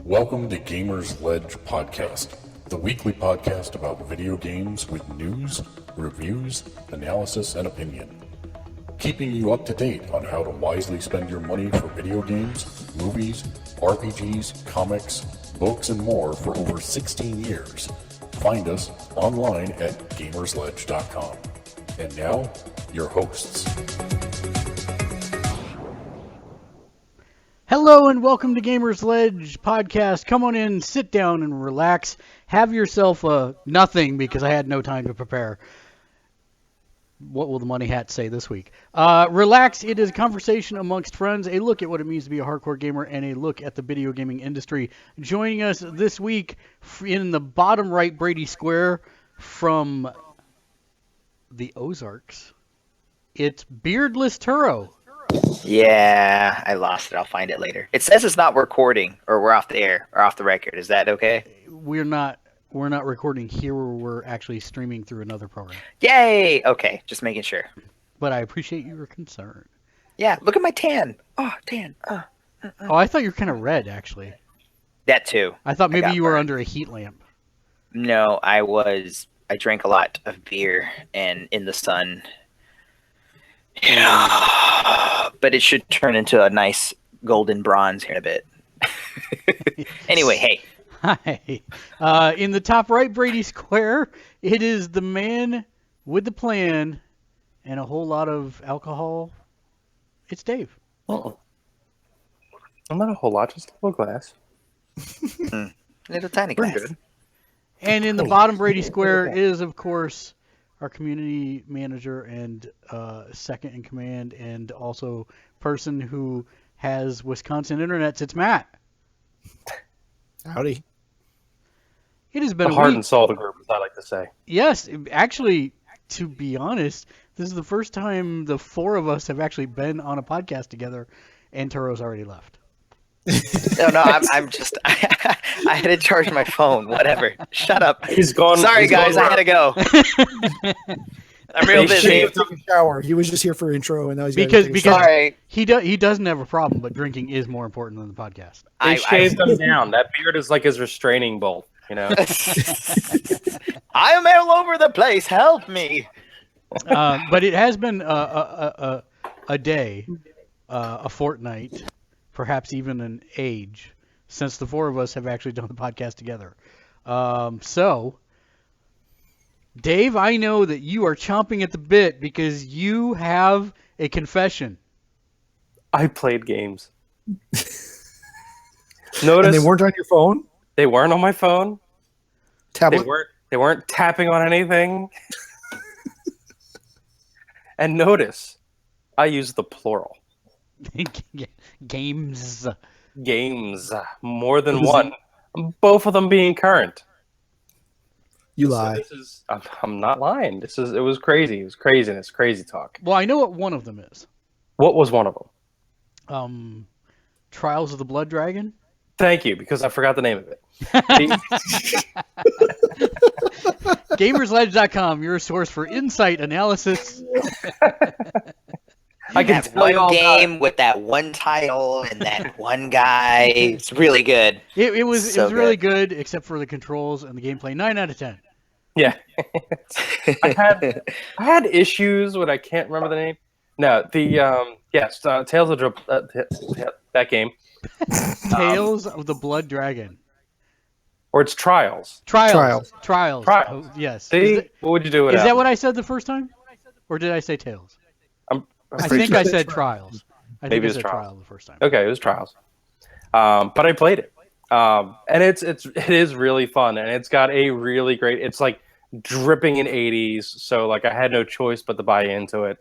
Welcome to Gamersledge Podcast, the weekly podcast about video games with news, reviews, analysis, and opinion. Keeping you up to date on how to wisely spend your money for video games, movies, RPGs, comics, books, and more for over 16 years. Find us online at Gamersledge.com. And now, your hosts. Hello and welcome to Gamersledge Podcast. Come on in, sit down and relax. Have yourself a nothing because I had no time to prepare. What will the money hat say this week? Relax. It is a conversation amongst friends, a look at what it means to be a hardcore gamer, and a look at the video gaming industry. Joining us this week in the bottom right Brady Square from the Ozarks, it's Beardless Turo. Yeah, I lost it. I'll find it later. It says it's not recording, or we're off the air, or off the record. Is that okay? We're not recording here. We're actually streaming through another program. Yay! Okay, just making sure. But I appreciate your concern. Yeah, look at my tan. Oh, tan. Oh, I thought you were kind of red, actually. That too. I thought maybe you were burned. under a heat lamp. No, I drank a lot of beer and in the sun. Yeah, but it should turn into a nice golden bronze here in a bit. Anyway, hey. Hi. In the top right Brady Square, it is the man with the plan and a whole lot of alcohol. It's Dave. Oh, I'm not a whole lot, just a little glass. Little tiny glass. Good. And in the bottom Brady Square is, of course, our community manager and second in command, and also person who has Wisconsin internets. It's Matt. Howdy. It has been the heart and soul of the group, as I like to say. Yes, actually, to be honest, this is the first time the four of us have actually been on a podcast together, and Turo's already left. No, I'm just. I had to charge my phone. Whatever. Shut up. He's gone. Sorry, guys. I had to go. I'm real busy. He took a shower. He was just here for intro, and now he's because sorry. He doesn't have a problem, but drinking is more important than the podcast. They shaved him down. That beard is like his restraining bolt. You know. I am all over the place. Help me. But it has been a day, a fortnight, perhaps even an age, since the four of us have actually done the podcast together. So, Dave, I know that you are chomping at the bit because you have a confession. I played games. Notice and they weren't on your phone? They weren't on my phone. Tablet? They weren't tapping on anything. And notice, I used the plural. Games. More than one. Both of them being current. You lie. I'm not lying. It was crazy. It was craziness. Crazy talk. Well, I know what one of them is. What was one of them? Trials of the Blood Dragon. Thank you, because I forgot the name of it. Gamersledge.com, your source for insight analysis. I can tell one game with that one title and that one guy. It's really good. It was really good, except for the controls and the gameplay. 9 out of 10. Yeah, I had issues when I can't remember the name. No, Tales of that game. Tales of the Blood Dragon. Or it's Trials. Trials. Oh, yes. See, what would you do with that? Is that what I said the first time? Or did I say Tales? I think I said Trials. Maybe it was Trials the first time. Okay, it was Trials. But I played it. And it is really fun, and it's got a really great, it's like dripping in 80s, so like I had no choice but to buy into it.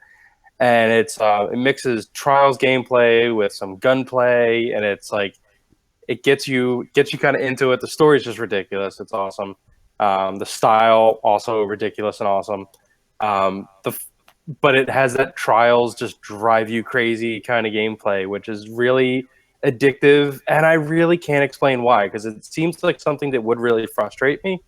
And it mixes Trials gameplay with some gunplay, and it's like it gets you kind of into it. The story's just ridiculous. It's awesome. The style also ridiculous and awesome. But it has that Trials just drive you crazy kind of gameplay, which is really addictive, and I really can't explain why, because it seems like something that would really frustrate me.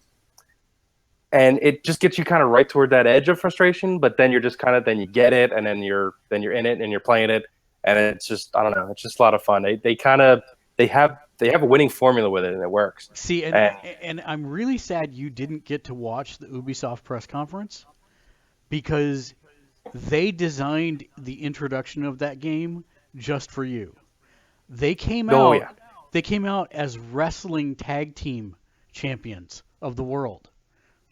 And it just gets you kind of right toward that edge of frustration, but then you're just then you get it, and then you're in it and you're playing it, and it's just, I don't know, it's just a lot of fun. They have they have a winning formula with it, and it works. See, and I'm really sad you didn't get to watch the Ubisoft press conference because they designed the introduction of that game just for you. They came Oh, out. yeah. They came out as wrestling tag team champions of the world.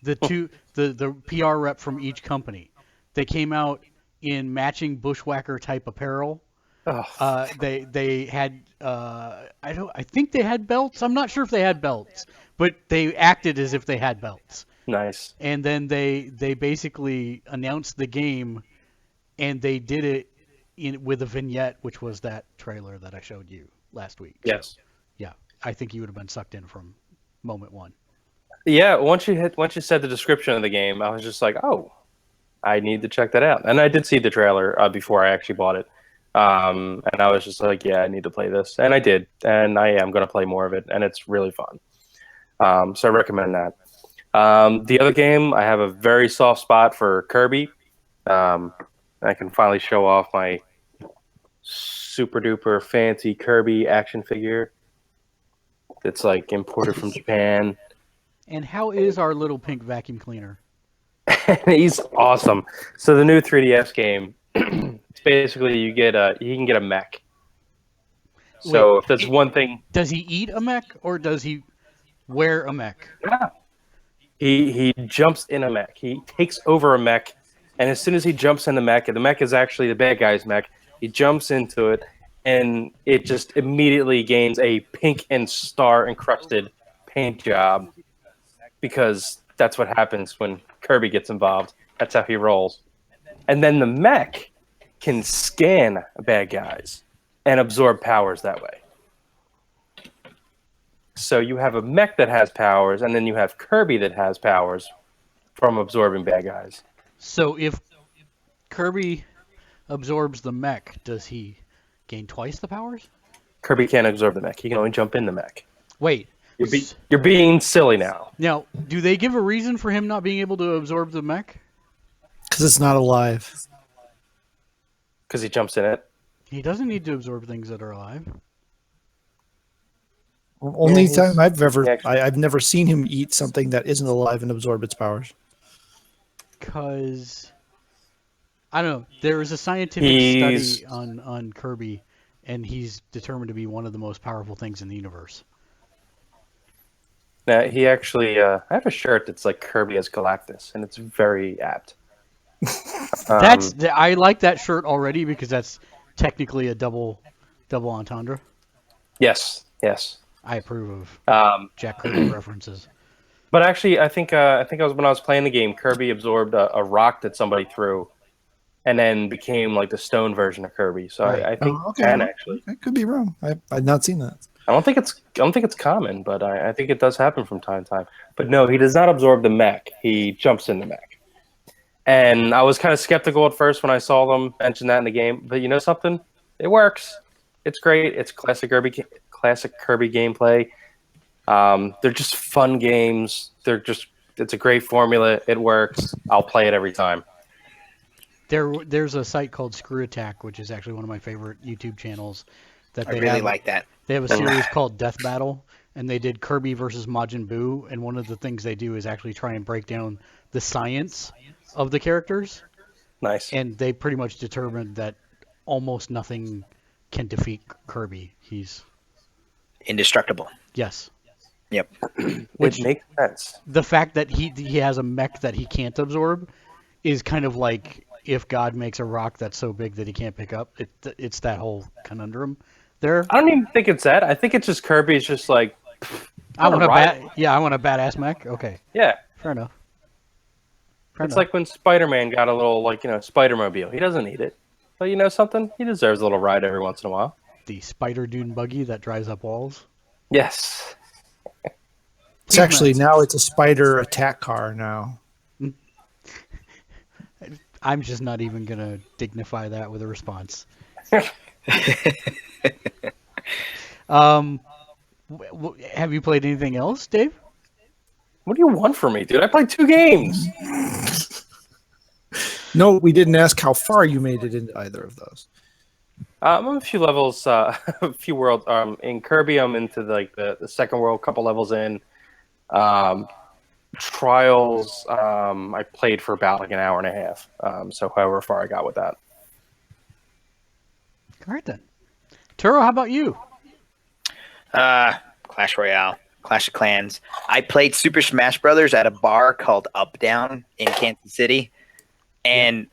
The PR rep from each company. They came out in matching bushwhacker type apparel. Oh. They had I think they had belts. I'm not sure if they had belts, but they acted as if they had belts. Nice. And then they basically announced the game, and they did it with a vignette, which was that trailer that I showed you last week. Yes. So, yeah, I think you would have been sucked in from moment one. Yeah, once you said the description of the game, I was just like, oh, I need to check that out. And I did see the trailer before I actually bought it. And I was just like, yeah, I need to play this. And I did. And I am going to play more of it. And it's really fun. So I recommend that. The other game, I have a very soft spot for Kirby. I can finally show off my super duper fancy Kirby action figure. It's like imported from Japan. And how is our little pink vacuum cleaner? He's awesome. So the new 3DS game, it's basically you can get a mech. So Wait, if there's one thing, Does he eat a mech or does he wear a mech? yeah, he jumps in a mech. He takes over a mech, and as soon as he jumps in the mech is actually the bad guy's mech. He jumps into it, and it just immediately gains a pink and star encrusted paint job because that's what happens when Kirby gets involved. That's how he rolls. And then the mech can scan bad guys and absorb powers that way. So you have a mech that has powers, and then you have Kirby that has powers from absorbing bad guys. So if Kirby absorbs the mech, does he gain twice the powers? Kirby can't absorb the mech. He can only jump in the mech. Wait. You're being silly now. Now, do they give a reason for him not being able to absorb the mech? Because it's not alive. Because he jumps in it. He doesn't need to absorb things that are alive. Only time Yeah. I've never seen him eat something that isn't alive and absorb its powers. Because I don't know. There is a scientific study on Kirby, and he's determined to be one of the most powerful things in the universe. Now, he actually, I have a shirt that's like Kirby as Galactus, and it's very apt. I like that shirt already because that's technically a double entendre. Yes. I approve of Jack Kirby references. But actually, I think when I was playing the game, Kirby absorbed a rock that somebody threw, and then became like the stone version of Kirby. So Right. I think actually. I could be wrong. I've not seen that. I don't think it's common, but I think it does happen from time to time. But no, he does not absorb the mech. He jumps in the mech. And I was kind of skeptical at first when I saw them mention that in the game. But you know something? It works. It's great. It's classic Kirby gameplay. They're just fun games. It's a great formula. It works. I'll play it every time. There's a site called Screw Attack, which is actually one of my favorite YouTube channels. I really like that. They have a series called Death Battle, and they did Kirby versus Majin Buu, and one of the things they do is actually try and break down the science of the characters. Nice. And they pretty much determined that almost nothing can defeat Kirby. He's Indestructible. yes. Yep. Which makes sense. The fact that he has a mech that he can't absorb is kind of like if God makes a rock that's so big that he can't pick up. It's that whole conundrum there. I don't even think it's that. I think it's just Kirby's just like, I want a right. I want a badass mech. Okay, yeah. fair enough. It's like when Spider-Man got a little, Spider-Mobile. He doesn't need it. But you know something? He deserves a little ride every once in a while. The Spider Dune buggy that drives up walls. Yes. It's actually now it's a spider attack car now. I'm just not even going to dignify that with a response. Have you played anything else, Dave? What do you want from me, dude? I played 2 games. No, we didn't ask how far you made it into either of those. I'm a few levels, a few world. In Kirby, I'm into the second world, couple levels in. Um, Trials, I played for about like an hour and a half. So however far I got with that. All right then. Turo, how about you? Clash Royale, Clash of Clans. I played Super Smash Brothers at a bar called Up Down in Kansas City, and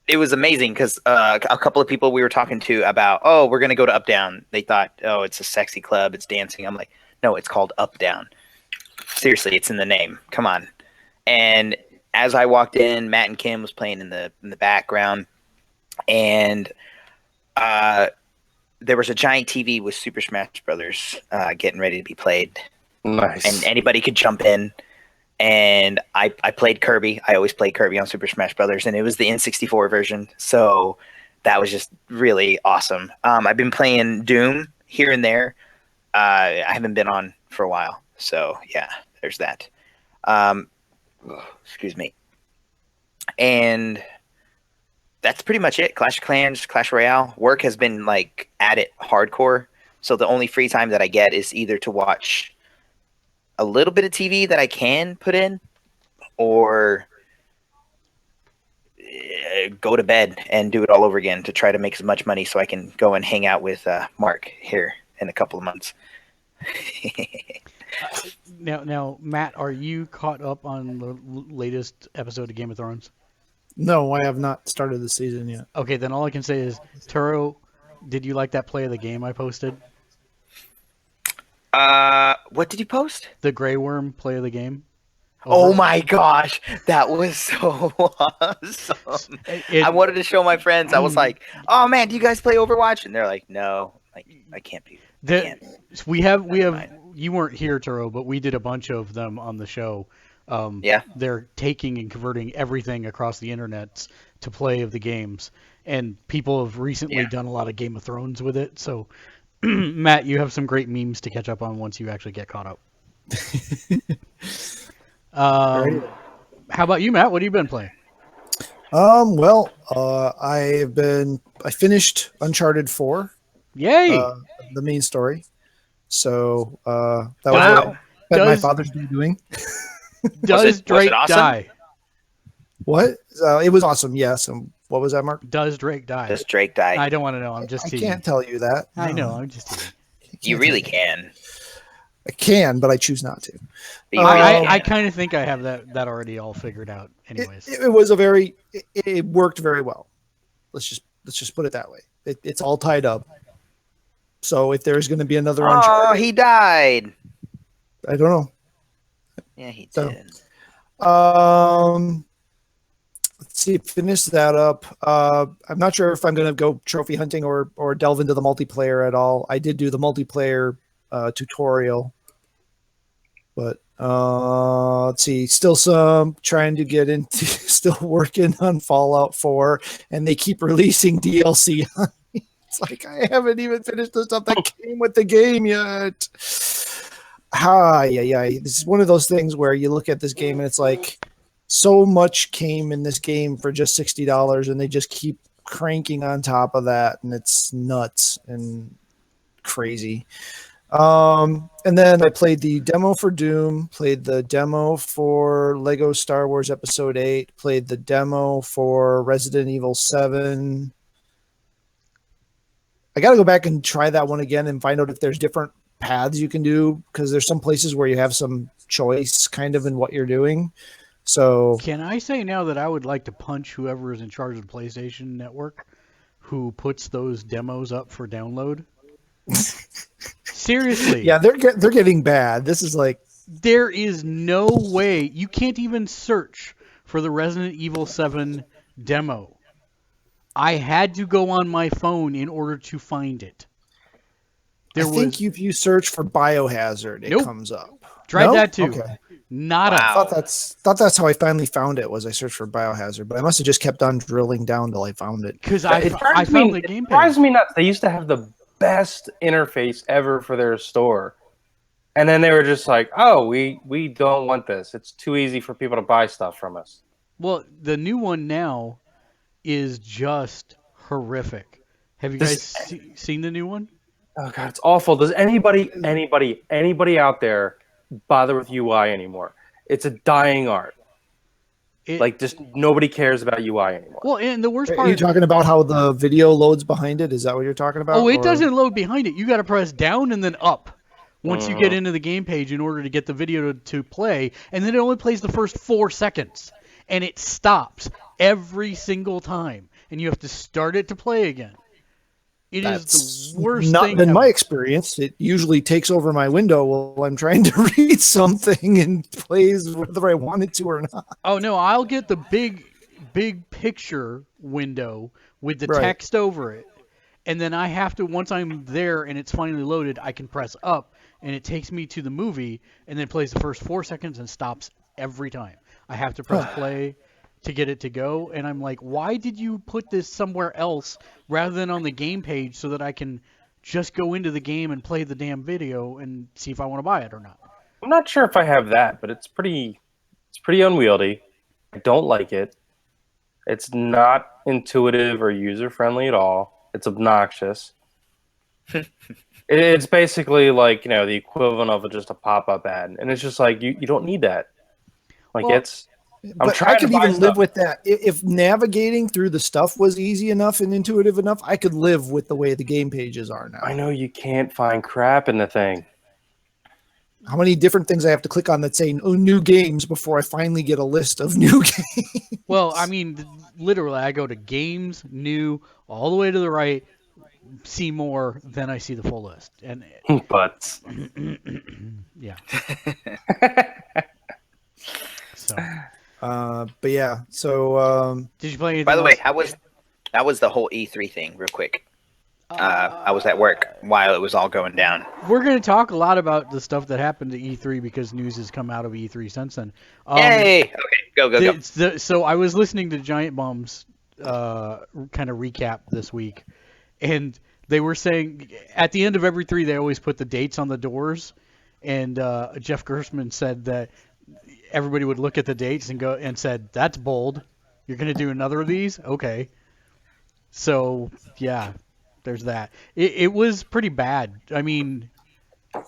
it was amazing because a couple of people we were talking to about, oh, we're gonna go to Up Down. They thought, oh, it's a sexy club, it's dancing. I'm like, no, it's called Up Down. Seriously, it's in the name. Come on. And as I walked in, Matt and Kim was playing in the background, and there was a giant TV with Super Smash Brothers getting ready to be played, Nice. and anybody could jump in. And I played Kirby. I always play Kirby on Super Smash Brothers, and it was the N64 version, so that was just really awesome. I've been playing Doom here and there. I haven't been on for a while, so yeah, there's that. Excuse me. And that's pretty much it. Clash of Clans, Clash Royale. Work has been like at it hardcore, so the only free time that I get is either to watch a little bit of TV that I can put in, or go to bed and do it all over again to try to make as much money so I can go and hang out with Mark here in a couple of months. Now, Matt, are you caught up on the latest episode of Game of Thrones? No, I have not started the season yet. Okay, then all I can say is, Turo, did you like that play of the game I posted? What did you post? The Grey Worm play of the game? Oh my gosh, that was so awesome. I wanted to show my friends. I was like, "Oh man, do you guys play Overwatch?" And they're like, "No, like I can't be." We have you weren't here, Turo, but we did a bunch of them on the show. Yeah. They're taking and converting everything across the internet to play of the games, and people have recently done a lot of Game of Thrones with it. So, Matt, you have some great memes to catch up on once you actually get caught up. How about you, Matt? What have you been playing? Well, I finished Uncharted 4. Yay! The main story. So that was what I spent my Father's Day doing. Does Drake awesome? die? What? It was awesome, yes. And what was that, Mark? Does Drake die? Does Drake die? I don't want to know. I'm just I teasing. can't tell you that. I No. know. I'm just teasing. You really can. I can, but I choose not to. But you really can. I kind of think I have that already all figured out. Anyways, It was a very. It worked very well. Let's just put it that way. It's all tied up. So if there's going to be another Oh, Uncharted, he died. I don't know. Yeah, he So- did. Let's see. Finish that up. I'm not sure if I'm going to go trophy hunting or delve into the multiplayer at all. I did do the multiplayer tutorial, but let's see. Still trying to get into. Still working on Fallout 4, and they keep releasing DLC. It's like I haven't even finished the stuff that came with the game yet. This is one of those things where you look at this game and it's like so much came in this game for just $60, and they just keep cranking on top of that, and it's nuts and crazy. And then I played the demo for Doom, played the demo for Lego Star Wars Episode 8, played the demo for Resident Evil 7. I got to go back and try that one again and find out if there's different paths you can do, because there's some places where you have some choice kind of in what you're doing. So can I say now that I would like to punch whoever is in charge of the PlayStation Network who puts those demos up for download? Seriously. yeah, they're getting bad. This is like, there is no way you can't even search for the Resident Evil 7 demo. I had to go on my phone in order to find it. I think if you search for Biohazard, it comes up. Tried No? that too. Okay. Nada. Wow. I thought that's how I finally found it. Was I searched for Biohazard, but I must have just kept on drilling down till I found it. Because I drives found me- the game It drives page. me nuts. They used to have the best interface ever for their store, and then they were just like, "Oh, we don't want this. It's too easy for people to buy stuff from us." Well, the new one now is just horrific. Have you guys seen the new one? Oh god, it's awful. Does anybody out there bother with UI anymore? It's a dying art. Just nobody cares about UI anymore. Well, and the worst Are part. you talking about how the video loads behind it? Is that what you're talking about? Oh, it doesn't load behind it. You got to press down and then up once you get into the game page in order to get the video to play, and then it only plays the first 4 seconds, and it stops every single time, and you have to start it to play again. Is the worst not thing been my ever. experience. It usually takes over my window while I'm trying to read something and plays whether I want it to or not. Oh no, I'll get the big picture window with the text over it. And then I have to, once I'm there and it's finally loaded, I can press up and it takes me to the movie and then plays the first 4 seconds and stops every time. I have to press play to get it to go, and I'm like, why did you put this somewhere else rather than on the game page so that I can just go into the game and play the damn video and see if I want to buy it or not? I'm not sure if I have that, but it's pretty unwieldy. I don't like it. It's not intuitive or user friendly at all. It's obnoxious. It's basically like, the equivalent of just a pop-up ad, and it's just like you don't need that. But I could even live with that. If navigating through the stuff was easy enough and intuitive enough, I could live with the way the game pages are now. I know you can't find crap in the thing. How many different things I have to click on that say new games before I finally get a list of new games? Well, I mean, literally, I go to games, new, all the way to the right, see more, then I see the full list. And But yeah. So. But yeah, so Did you play anything By the way, else? how was the whole E3 thing, real quick? I was at work while it was all going down. We're going to talk a lot about the stuff that happened to E3 because news has come out of E3 since then. Yay! Okay, go. So I was listening to Giant Bomb's kind of recap this week, and they were saying at the end of every 3 they always put the dates on the doors, and Jeff Gerstmann said that everybody would look at the dates and go and said, "That's bold. You're going to do another of these? Okay." So yeah, there's that. It was pretty bad. I mean,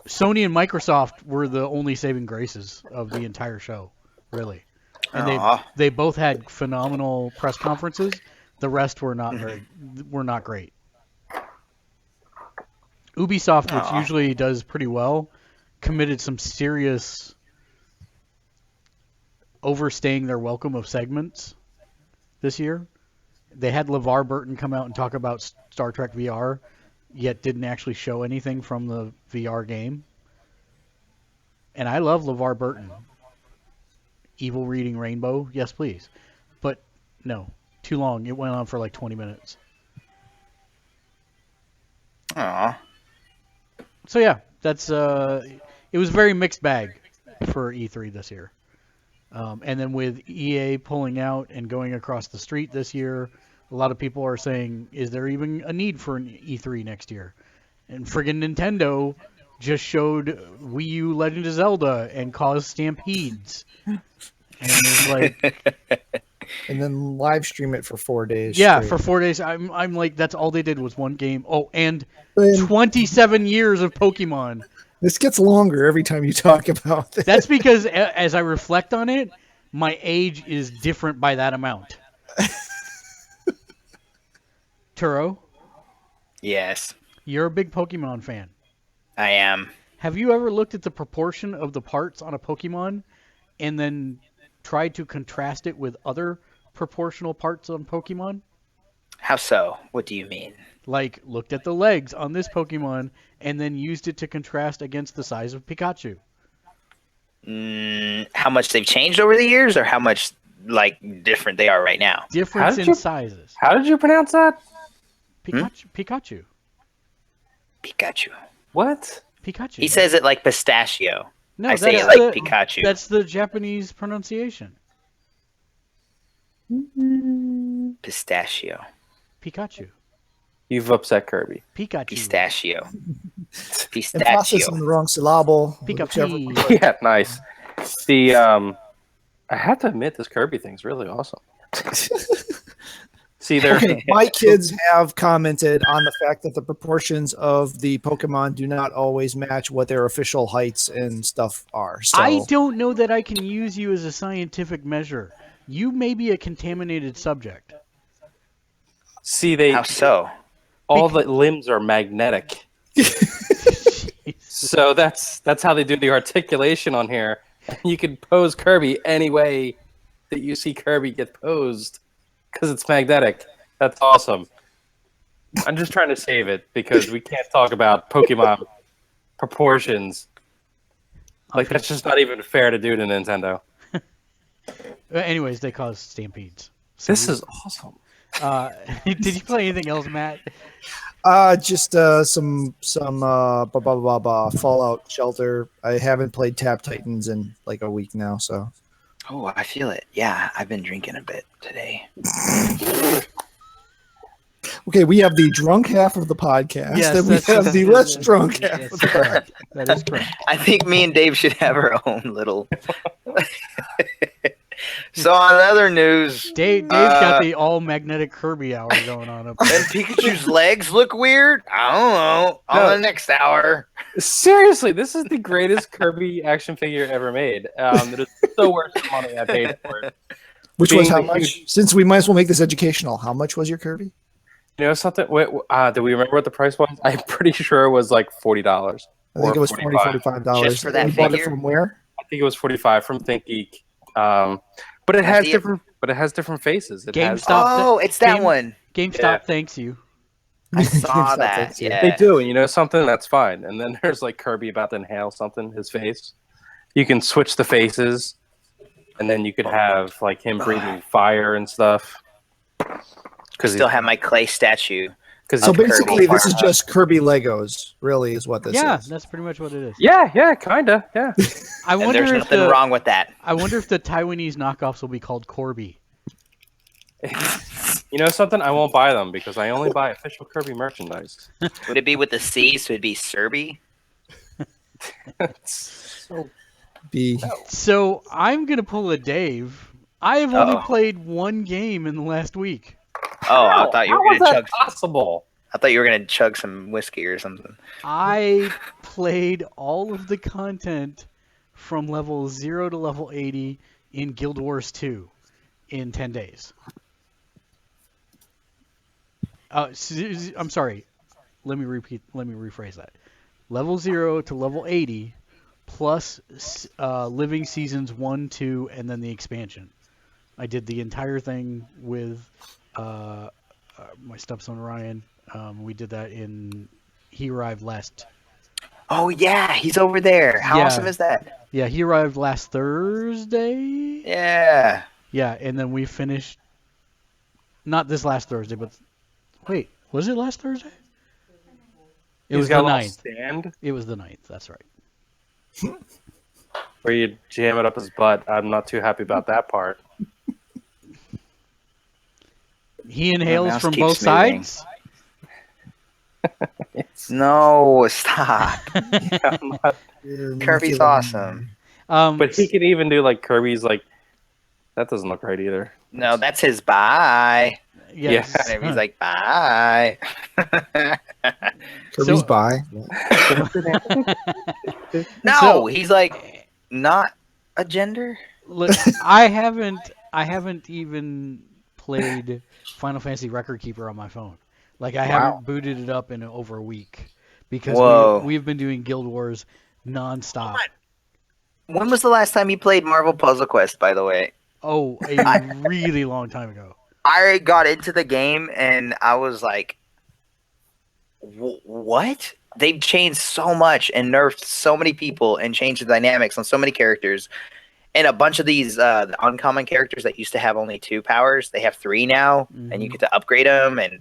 Sony and Microsoft were the only saving graces of the entire show, really. And they both had phenomenal press conferences. The rest were not great. Ubisoft, which usually does pretty well, committed some serious overstaying their welcome of segments this year. They had LeVar Burton come out and talk about Star Trek VR, yet didn't actually show anything from the VR game. And I love LeVar Burton. Evil Reading Rainbow, yes please. But no, too long. It went on for like 20 minutes. Aw. So yeah, that's it was a very mixed bag for E3 this year. And then with EA pulling out and going across the street this year, a lot of people are saying, is there even a need for an E3 next year? And friggin' Nintendo just showed Wii U Legend of Zelda and caused stampedes. And it's like, and then live stream it for 4 days. yeah, straight. for 4 days. I'm like, that's all they did was one game. Oh, and 27 years of Pokemon. This gets longer every time you talk about this. That's because as I reflect on it, my age is different by that amount. Turo, Yes, you're a big Pokemon fan. I am. Have you ever looked at the proportion of the parts on a Pokemon and then tried to contrast it with other proportional parts on Pokemon? How so? What do you mean? Like, looked at the legs on this Pokemon and then used it to contrast against the size of Pikachu. How much they've changed over the years, or how much different they are right now? Difference in sizes. How did you pronounce that? Pikachu. Pikachu. What? Pikachu. He says it like pistachio. No, I say that's it like Pikachu. That's the Japanese pronunciation. Pistachio. Pikachu. You've upset Kirby. Pikachu. Pistachio. Emphasis Pistachio. on the wrong syllable. Pikachu. Yeah, nice. I have to admit, this Kirby thing's really awesome. See, there. Okay, my kids have commented on the fact that the proportions of the Pokemon do not always match what their official heights and stuff are. So I don't know that I can use you as a scientific measure. You may be a contaminated subject. See, How so? all the limbs are magnetic. So that's how they do the articulation on here. You can pose Kirby any way that you see Kirby get posed because it's magnetic. That's awesome. I'm just trying to save it because we can't talk about Pokemon proportions. Like, that's just not even fair to do to Nintendo. Anyways, they cause stampedes. So This is awesome. did you play anything else, Matt? just some Fallout Shelter. I haven't played Tap Titans in like a week now, so. Oh, I feel it. Yeah, I've been drinking a bit today. Okay, we have the drunk half of the podcast, Yes, and we have the less drunk half Yes, of the podcast. correct. That is correct. I think me and Dave should have our own little. So on other news, Dave's got the all magnetic Kirby hour going on up there. and Pikachu's legs look weird. I don't know. On No. the next hour. Seriously, this is the greatest Kirby action figure ever made. It is so worth the money I paid for it. Which was Being how the much? Since we might as well make this educational, how much was your Kirby? You know something? Wait, do we remember what the price was? I'm pretty sure it was like $40. I think it was $45. Just for that You bought it figure? from where? I think it was 45 from ThinkGeek. But it has see it. different faces. It has, GameStop. Oh, it's that Game- one. GameStop Yeah. thanks you. I saw GameStop that. thanks you. Yeah. They do, and you know something? That's fine. And then there's like Kirby about to inhale something, his face. You can switch the faces, and then you could have like him breathing fire and stuff. Because Still have my clay statue. So Kirby. basically, this is just Kirby Legos, really, is what this Yeah, is. that's pretty much what it is. yeah, kinda, yeah. I And wonder there's if nothing the wrong with that. I wonder if the Taiwanese knockoffs will be called Corby. You know something? I won't buy them because I only buy official Kirby merchandise. Would it be with the C? So it'd be Serby? So B. So I'm gonna pull a Dave. I have only Uh-oh. played one game in the last week. Oh, I thought you how were was gonna that chug. possible? I thought you were gonna chug some whiskey or something. I played all of the content from level 0 to level 80 in Guild Wars 2 in 10 days. I'm sorry. Let me rephrase that. Level 0 to level 80 plus Living Seasons 1, 2, and then the expansion. I did the entire thing with my stepson Ryan. We did that he arrived last. Oh yeah, he's over there. How Yeah. awesome is that? Yeah, he arrived last Thursday. Yeah. Yeah, and then we finished. Not this last Thursday, but wait, was it last Thursday? It He's was the got a little 9th. stand It was the 9th. That's right. where you jam it up his butt. I'm not too happy about that part. He inhales mouse from keeps both moving. sides. No, stop. I'm not- Kirby's awesome. but he can even do like Kirby's like. That doesn't look right either. No, that's his bye. Yes. And he's like, bye. Kirby's So- by. No, So- he's like not a gender. Look, I haven't even played Final Fantasy Record Keeper on my phone. Like I haven't booted it up in over a week because Whoa. we've been doing Guild Wars nonstop. When was the last time you played Marvel Puzzle Quest, by the way? Oh, a really long time ago. I got into the game and I was like, what? They've changed so much and nerfed so many people and changed the dynamics on so many characters. And a bunch of these the uncommon characters that used to have only 2 powers, they have 3 now, and you get to upgrade them. And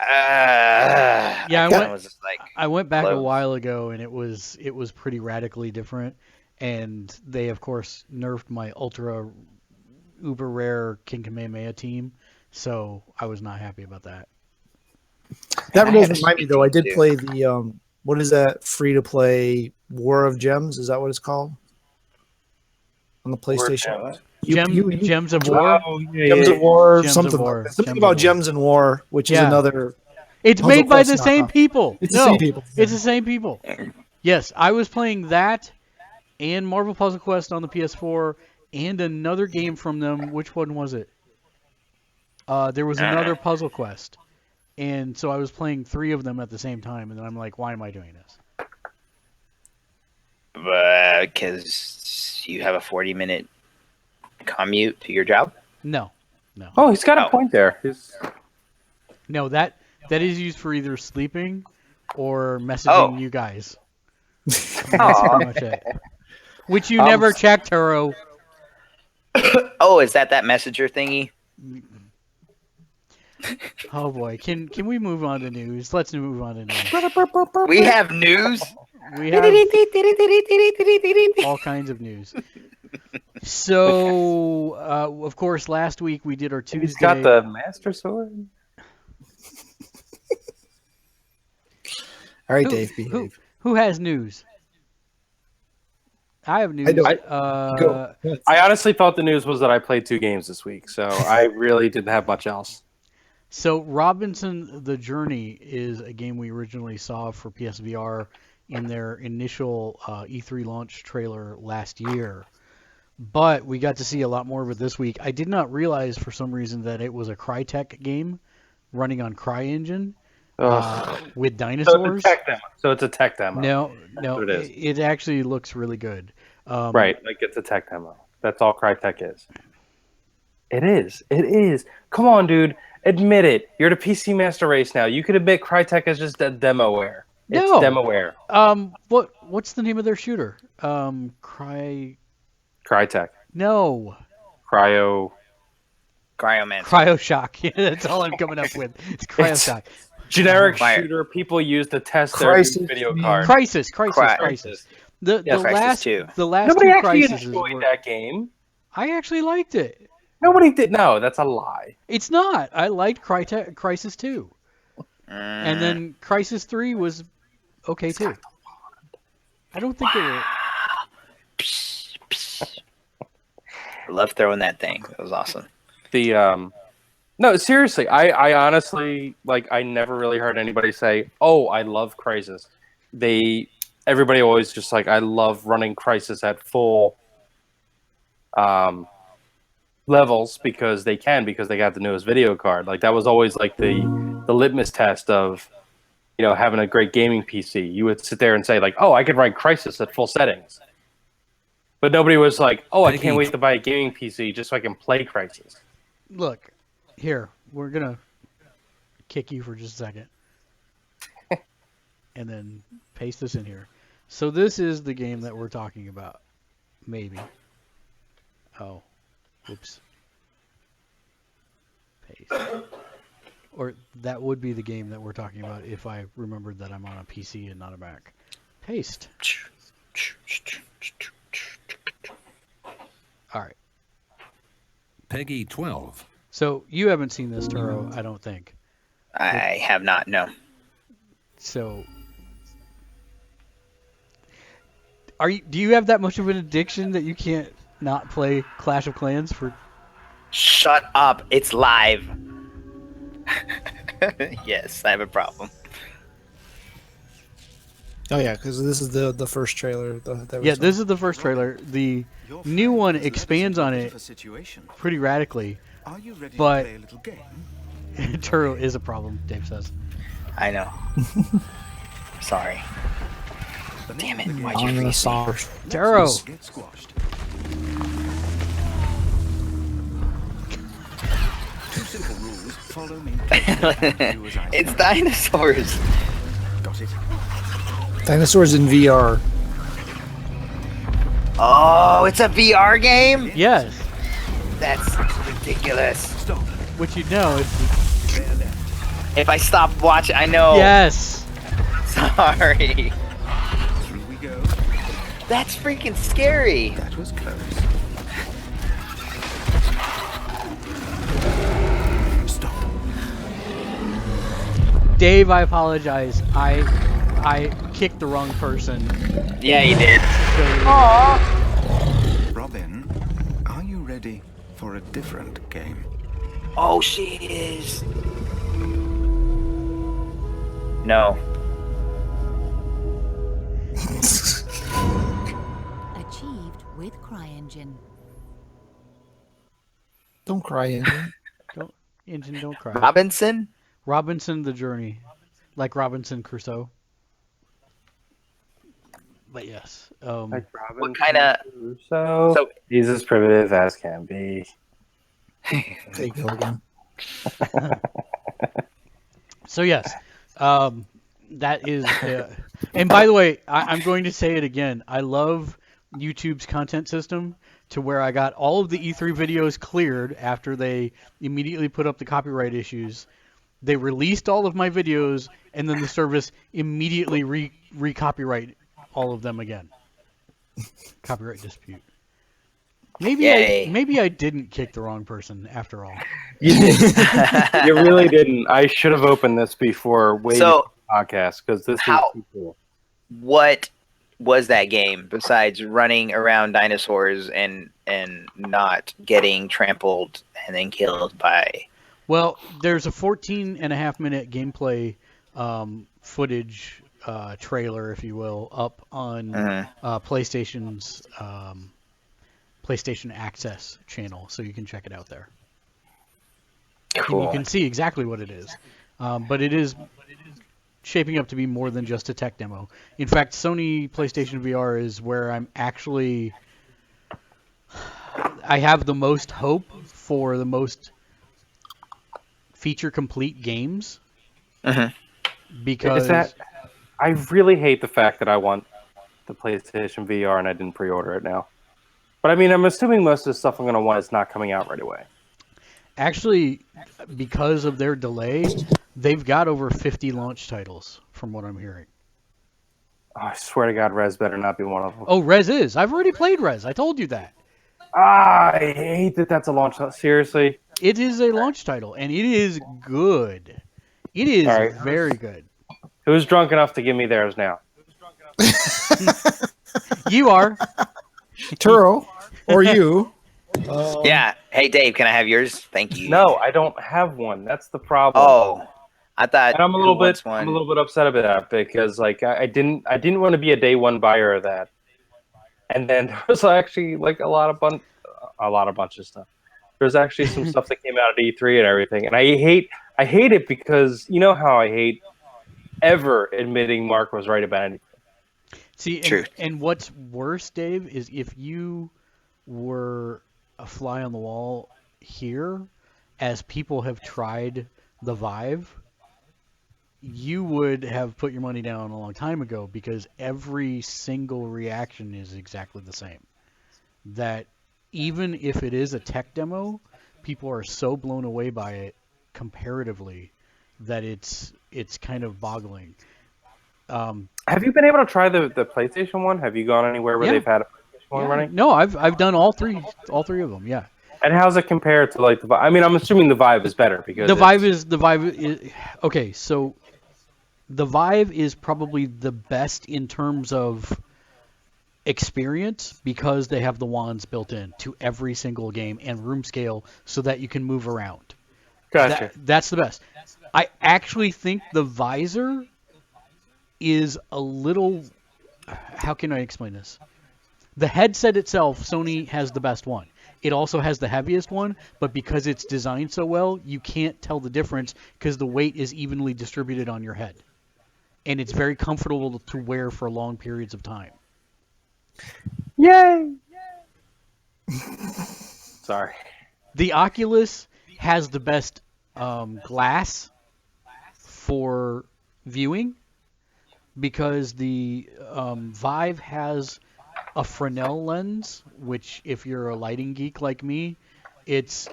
Yeah, I was just like, I went back a close. while ago, and it was pretty radically different. And they, of course, nerfed my ultra uber rare King Kamehameha team, so I was not happy about that. That I does had a remind me, though. I did too. play the what is that free to play War of Gems? Is that what it's called? on the PlayStation. What? Gems of War. Oh, Gems of War, Gems of something. War. Something Gems about of War. Gems and War, which is Yeah. another. It's Puzzle made by Quest the same knockoff. people. It's the same people. It's the same people. Yes, I was playing that and Marvel Puzzle Quest on the PS4 and another game from them. Which one was it? There was another Puzzle Quest. And so I was playing 3 of them at the same time, and then I'm like, why am I doing this? Because you have a 40-minute commute to your job? No. Oh, he's got a Oh. point there. No, that is used for either sleeping or messaging you guys. That's pretty much it. Which you never checked, Turo. Oh, is that messenger thingy? Oh boy, can we move on to news? Let's move on to news. We have news. We have all kinds of news. So, of course, last week we did our Tuesday. He's got the Master Sword. All right, Who- Dave, behave. Who has news? I have news. I don't. Uh, Go. I honestly thought the news was that I played 2 games this week, so I really didn't have much else. So, Robinson the Journey is a game we originally saw for PSVR in their initial E3 launch trailer last year. But we got to see a lot more of it this week. I did not realize for some reason that it was a Crytek game running on CryEngine with dinosaurs. So it's a tech demo. No, what it is. it actually looks really good. Right, like it's a tech demo. That's all Crytek is. It is. Come on, dude. Admit it. You're the PC Master Race now. You could admit Crytek is just a demoware. It's No. demoware. What's the name of their shooter? Crytek. No. Cryomancer. Cryoshock. Yeah, that's all I'm coming up with. It's Cryoshock. Generic Fire. shooter people use to test their Crisis, new video man. cards. Crisis. The Yeah, Crisis last 2. the last Nobody two actually Crises enjoyed were, that game. I actually liked it. Nobody did. No, that's a lie. It's not. I liked Crisis 2. And then Crisis 3 was okay too. I don't think it was. I love throwing that thing. It was awesome. No, seriously, I honestly I never really heard anybody say, "Oh, I love Crisis." Everybody always just I love running Crisis at full levels because they got the newest video card. That was always the litmus test of having a great gaming PC. You would sit there and say "Oh, I could run Crisis at full settings," but nobody was like, "Oh, I can't wait to buy a gaming PC just so I can play Crisis." Look, here, we're going to kick you for just a second. And then paste this in here. So this is the game that we're talking about. Maybe. Oh. Oops. Paste. Or that would be the game that we're talking about if I remembered that I'm on a PC and not a Mac. Paste. All right. Peggy 12. So you haven't seen this, Turo, I don't think. I have not, no. So, do you have that much of an addiction that you can't not play Clash of Clans for? Shut up. It's live. Yes, I have a problem. Oh yeah, because this is the first trailer. This is the first trailer. The new one expands on it pretty radically. Are you ready But- to play a little game? Turo is a problem, Dave says. I know. Sorry. Damn it. Why'd you on the freeze me? song. Turo! Get squashed. Two simple rules. Follow me. Do as I It's say. dinosaurs. Got it. Dinosaurs in VR. Oh, it's a VR game? Yes, That's ridiculous. Stop. which you know. Clear left. If I stop watching, I know. Yes! Sorry. Through we go. That's freaking scary. That was close. Stop. Dave, I apologize. I kicked the wrong person. Yeah, you did. So, Robin. ready for a different game. Oh, she is. No. Achieved with CryEngine. Don't cry, Engine. Don't cry. Robinson? Robinson the Journey, like Robinson Crusoe. But yes, Like Robin What kind of... So he's as primitive as can be. Hey, Gilligan. so yes, that is. And by the way, I'm going to say it again. I love YouTube's content system to where I got all of the E3 videos cleared after they immediately put up the copyright issues. They released all of my videos, and then the service immediately re-copyright all of them again. Copyright dispute. Maybe I didn't kick the wrong person after all. You did. You really didn't. I should have opened this before waiting for the podcast because this is too cool. What was that game besides running around dinosaurs and not getting trampled and then killed by... Well, there's a 14.5-minute gameplay footage trailer, if you will, up on PlayStation's PlayStation Access channel, so you can check it out there. Cool. You can see exactly what it is. But it is shaping up to be more than just a tech demo. In fact, Sony PlayStation VR is where I have the most hope for the most feature-complete games. Because I really hate the fact that I want the PlayStation VR and I didn't pre-order it now. But I mean, I'm assuming most of the stuff I'm going to want is not coming out right away. Actually, because of their delay, they've got over 50 launch titles, from what I'm hearing. Oh, I swear to God, Rez better not be one of them. Oh, Rez is. I've already played Rez. I told you that. I hate that that's a launch title. Seriously? It is a launch title, and it is good. It is very good. Who's drunk enough to give me theirs now? You are. Turo, or you. Yeah. Hey, Dave, can I have yours? Thank you. No, I don't have one. That's the problem. Oh, I thought. And I'm a little bit upset about that because like I didn't want to be a day one buyer of that. And then there was actually like a lot of bunch of stuff. There's actually some stuff that came out at E3 and everything, and I hate it because you know how I hate ever admitting Mark was right about anything. See, and what's worse, Dave, is if you were a fly on the wall here, as people have tried the Vive, you would have put your money down a long time ago because every single reaction is exactly the same. That even if it is a tech demo, people are so blown away by it comparatively that it's kind of boggling. Have you been able to try the PlayStation one? Have you gone anywhere where they've had a PlayStation one running? No, I've done all three of them. Yeah. And how's it compared to like the Vive? I mean, I'm assuming the Vive is better because the Vive is okay. So the Vive is probably the best in terms of experience because they have the wands built in to every single game and room scale so that you can move around. Gotcha. That's the best. I actually think the visor is a little... How can I explain this? The headset itself, Sony has the best one. It also has the heaviest one, but because it's designed so well, you can't tell the difference because the weight is evenly distributed on your head. And it's very comfortable to wear for long periods of time. Yay! Sorry. The Oculus has the best glass for viewing because the Vive has a Fresnel lens, which if you're a lighting geek like me, it's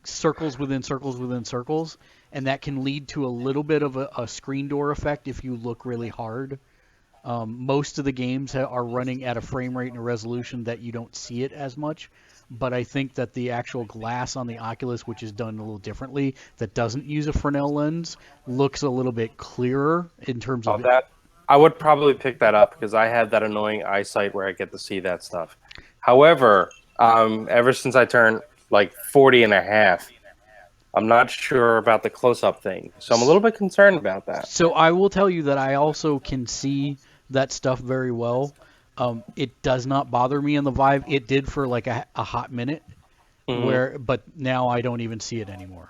circles within circles within circles, and that can lead to a little bit of a screen door effect if you look really hard. Most of the games are running at a frame rate and a resolution that you don't see it as much, but I think that the actual glass on the Oculus, which is done a little differently, that doesn't use a Fresnel lens, looks a little bit clearer in terms of that. I would probably pick that up because I have that annoying eyesight where I get to see that stuff. However, Ever since I turned like 40 and a half, I'm not sure about the close-up thing. So I'm a little bit concerned about that. So I will tell you that I also can see that stuff very well. It does not bother me in the Vive. It did for like a hot minute, but now I don't even see it anymore.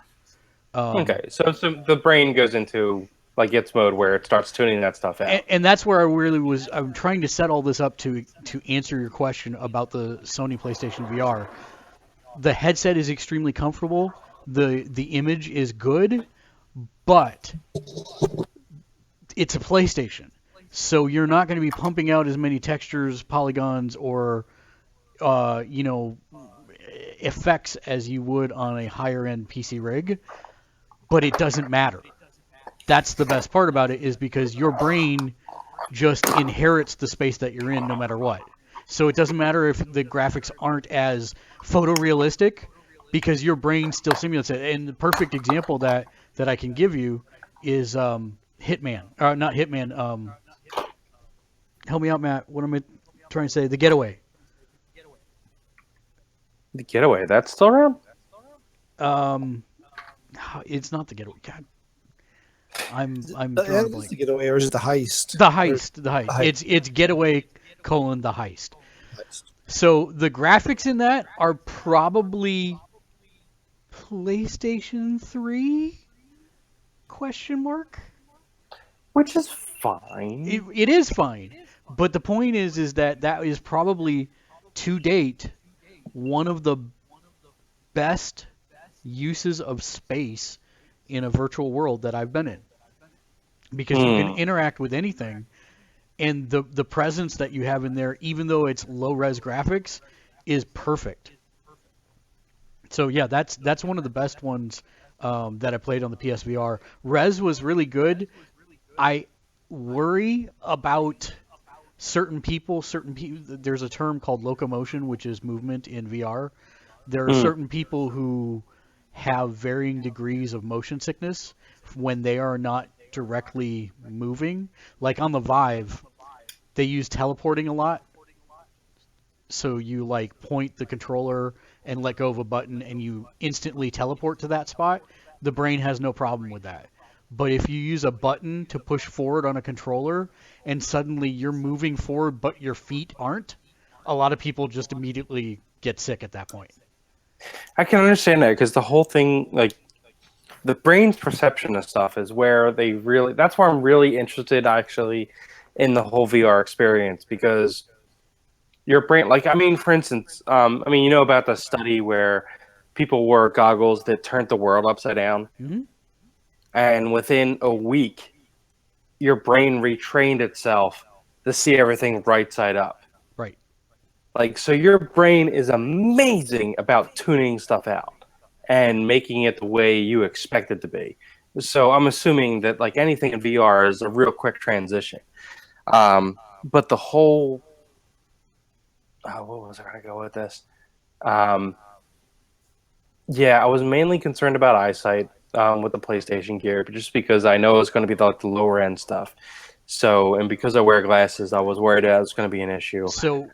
Okay, so the brain goes into like its mode where it starts tuning that stuff out. And that's where I really was. I'm trying to set all this up to answer your question about the Sony PlayStation VR. The headset is extremely comfortable. The image is good, but it's a PlayStation, so you're not going to be pumping out as many textures, polygons, or effects as you would on a higher end PC rig. But it doesn't matter. That's the best part about it, is because your brain just inherits the space that you're in no matter what. So it doesn't matter if the graphics aren't as photorealistic, because your brain still simulates it. And the perfect example that I can give you is Hitman. Not Hitman. Help me out, Matt. What am I trying to say? The Getaway. The Getaway, that's still around? It's not The Getaway. God. I'm drawing a blank. The Getaway, or is it the Heist? The Heist. It's Getaway : The Heist. So the graphics in that are probably PlayStation 3 ? Which is fine. It is fine, but the point is that is probably to date one of the best uses of space in a virtual world that I've been in, because you can interact with anything, and the presence that you have in there, even though it's low res graphics, is perfect. So yeah, that's one of the best ones that I played on the PSVR. Res was really good. I worry about certain people. There's a term called locomotion, which is movement in VR. There are certain people who have varying degrees of motion sickness when they are not directly moving. Like on the Vive, they use teleporting a lot. So you like point the controller and let go of a button and you instantly teleport to that spot. The brain has no problem with that. But if you use a button to push forward on a controller and suddenly you're moving forward but your feet aren't, a lot of people just immediately get sick at that point. I can understand that, because the whole thing, like, the brain's perception of stuff is where that's where I'm really interested, actually, in the whole VR experience, because your brain, like, I mean, for instance, you know about the study where people wore goggles that turned the world upside down? Mm-hmm. And within a week, your brain retrained itself to see everything right side up. Right. Like, so your brain is amazing about tuning stuff out and making it the way you expect it to be. So I'm assuming that, like, anything in VR is a real quick transition. But the whole... what was I going to go with this? Yeah, I was mainly concerned about eyesight with the PlayStation gear, but just because I know it's going to be like the lower end stuff. So, and because I wear glasses, I was worried that was going to be an issue. So,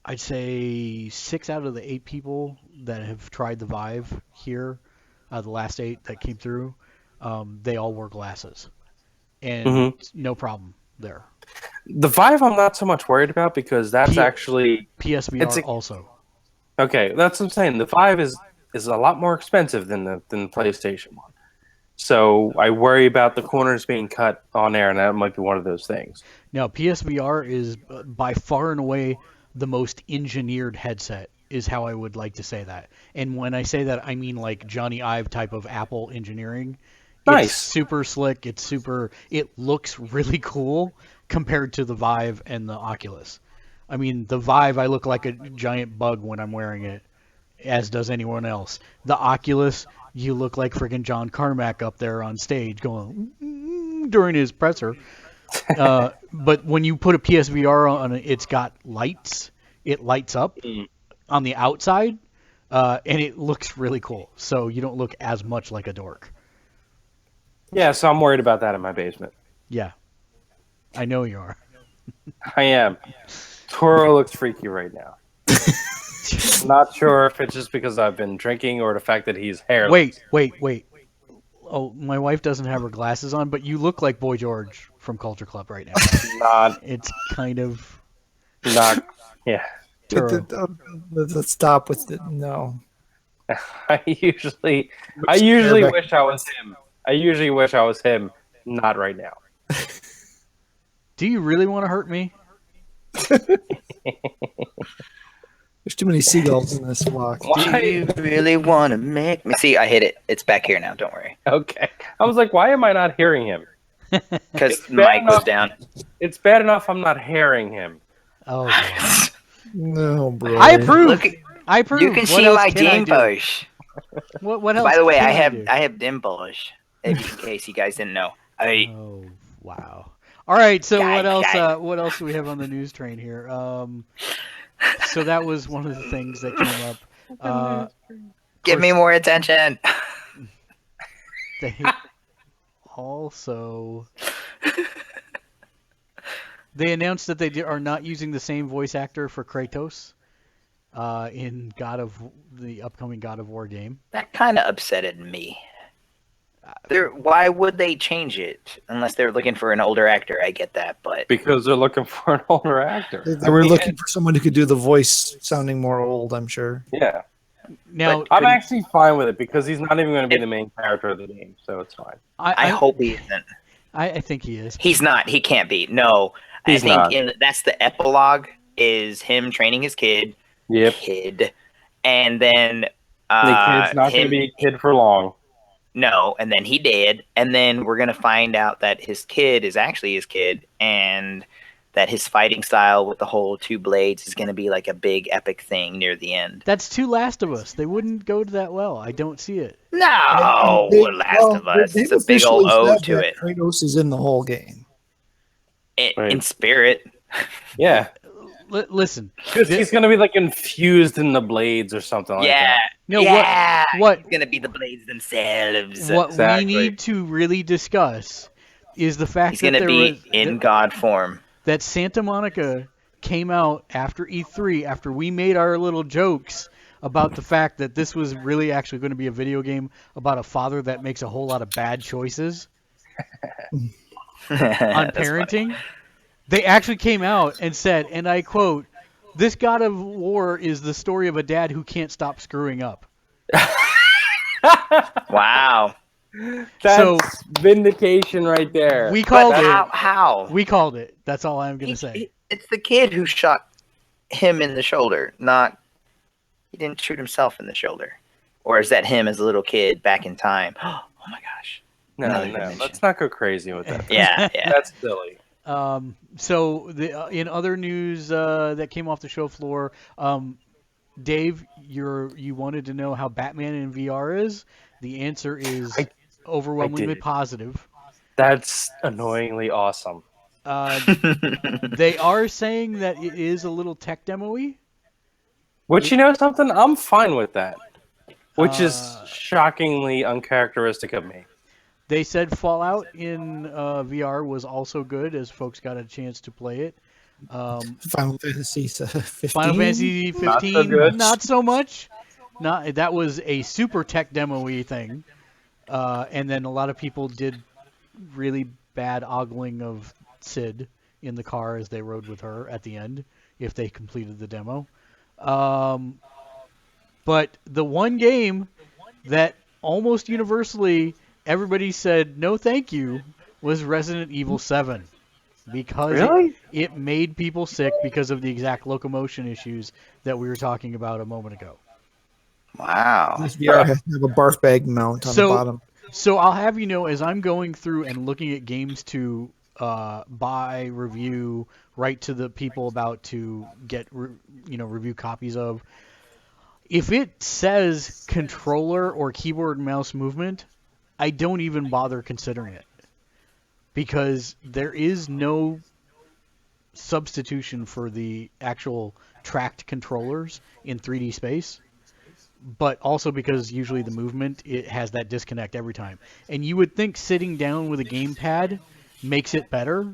I'd say 6 out of the 8 people that have tried the Vive here, the last 8 that came through, they all wore glasses, and no problem there. The Vive, I'm not so much worried about, because that's actually PSVR also. Okay, that's what I'm saying. The Vive is a lot more expensive than the PlayStation one. So I worry about the corners being cut on there, and that might be one of those things. Now, PSVR is by far and away the most engineered headset, is how I would like to say that. And when I say that, I mean like Johnny Ive type of Apple engineering. Nice. It's super slick. It looks really cool compared to the Vive and the Oculus. I mean, the Vive, I look like a giant bug when I'm wearing it, as does anyone else. The Oculus, you look like friggin' John Carmack up there on stage going during his presser. But when you put a PSVR on it, it's got lights. It lights up on the outside, and it looks really cool. So you don't look as much like a dork. Yeah, so I'm worried about that in my basement. Yeah, I know you are. I am. Toro looks freaky right now. Not sure if it's just because I've been drinking or the fact that he's hairless. Wait. Oh, my wife doesn't have her glasses on, but you look like Boy George from Culture Club right now. Not, It's kind of yeah. Turo. Let's stop with the no. I usually Bareback. wish I was him. I usually wish I was him. Not right now. Do you really want to hurt me? There's too many seagulls in this flock. Do Why? you really want to make me? See, I hit it. It's back here now. Don't worry. Okay. I was like, why am I not hearing him? Because It's the bad mic was enough. down. It's bad enough I'm not hearing him. Oh, God. No, bro. I approve. Look, I approve. you can What see else my can I do? dimples. What else? By the way, can I do? have dimples. In case you guys didn't know. Oh, wow. All right. So Guy, what else? guy. What else do we have on the news train here? So that was one of the things that came up. Give me more attention. They also they announced that they are not using the same voice actor for Kratos in the upcoming God of War game. That kind of upsetted me. Why would they change it unless they're looking for an older actor? I get that, but Because they're looking for an older actor. They were looking for someone who could do the voice sounding more old, I'm sure. Yeah. Now, I'm actually fine with it because he's not even going to be the main character of the game, so it's fine. I hope he isn't. I think he is. He's not. He can't be. No, He's I not. think that's the epilogue is him training his kid. Yep. And then The kid's not going to him- be a kid for long. No, and then he did, and then we're gonna find out that his kid is actually his kid, and that his fighting style with the whole two blades is gonna be like a big epic thing near the end. That's two Last of Us. They wouldn't go to that well. I don't see it. No, Last of Us. They've It's a big old officially ode said to that it. Kratos is in the whole game. In Right. spirit. Yeah. Listen. Because he's going to be like infused in the blades or something like Yeah. that. No, yeah. what He's gonna be the blades themselves. what Exactly. we need to really discuss is the fact He's that gonna there be was in God form. that Santa Monica came out after E3 after we made our little jokes about the fact that this was really actually going to be a video game about a father that makes a whole lot of bad choices on That's parenting. They actually came out and said, and I quote, "This God of War is the story of a dad who can't stop screwing up." Wow. That's So- vindication right there. We called But it. how? We called it. That's all I'm going to say. It's the kid who shot him in the shoulder, not he didn't shoot himself in the shoulder. Or is that him as a little kid back in time? Oh my gosh. no, another no, dimension. let's not go crazy with that. Yeah, yeah. That's silly. So in other news that came off the show floor, Dave, you wanted to know how Batman in VR is. The answer is overwhelmingly did. positive. That's annoyingly awesome. They are saying that it is a little tech demo-y. Which, you know something? I'm fine with that. Which is shockingly uncharacteristic of me. They said Fallout in VR was also good as folks got a chance to play it. Final Fantasy 15. Final Fantasy 15, Not so good. not so much. That was a super tech demo-y thing. And then a lot of people did really bad ogling of Sid in the car as they rode with her at the end, if they completed the demo. But the one game that almost universally everybody said no thank you was Resident Evil 7. Because Really? it made people sick because of the exact locomotion issues that we were talking about a moment ago. Wow. This VR has to have a barf bag mount on the bottom. So I'll have you know, as I'm going through and looking at games to buy, review, write to the people about to get review copies of, if it says controller or keyboard and mouse movement, I don't even bother considering it. Because there is no substitution for the actual tracked controllers in 3D space, but also because usually the movement, it has that disconnect every time. And you would think sitting down with a gamepad makes it better,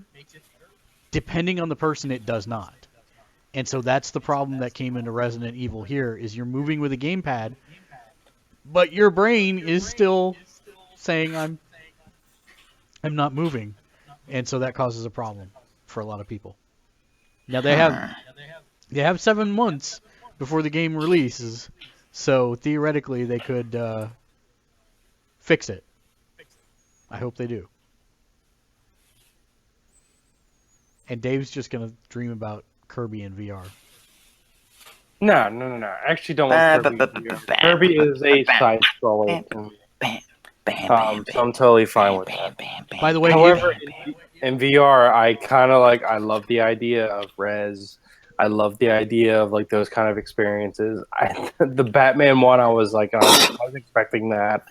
depending on the person, it does not. And so that's the problem that came into Resident Evil here, is you're moving with a gamepad, but your brain is still saying I'm not moving. And so that causes a problem for a lot of people. Now they have 7 months before the game releases, so theoretically they could fix it. I hope they do. And Dave's just gonna dream about Kirby in VR. No. I actually don't want Kirby. Kirby is a side scroller. So I'm totally fine with that. By the way, However, in VR, I love the idea of Res. I love the idea of like those kind of experiences. The Batman one, I was expecting that.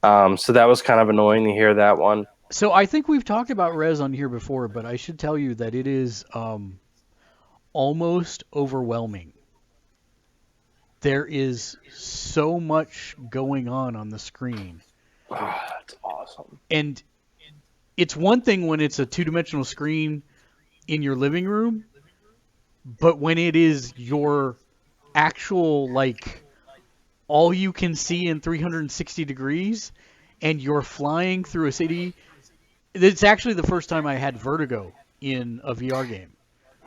So that was kind of annoying to hear that one. So I think we've talked about Res on here before, but I should tell you that it is almost overwhelming. There is so much going on the screen. Oh, that's awesome. And it's one thing when it's a 2-dimensional screen in your living room, but when it is your actual, like, all you can see in 360 degrees, and you're flying through a city. It's actually the first time I had vertigo in a VR game.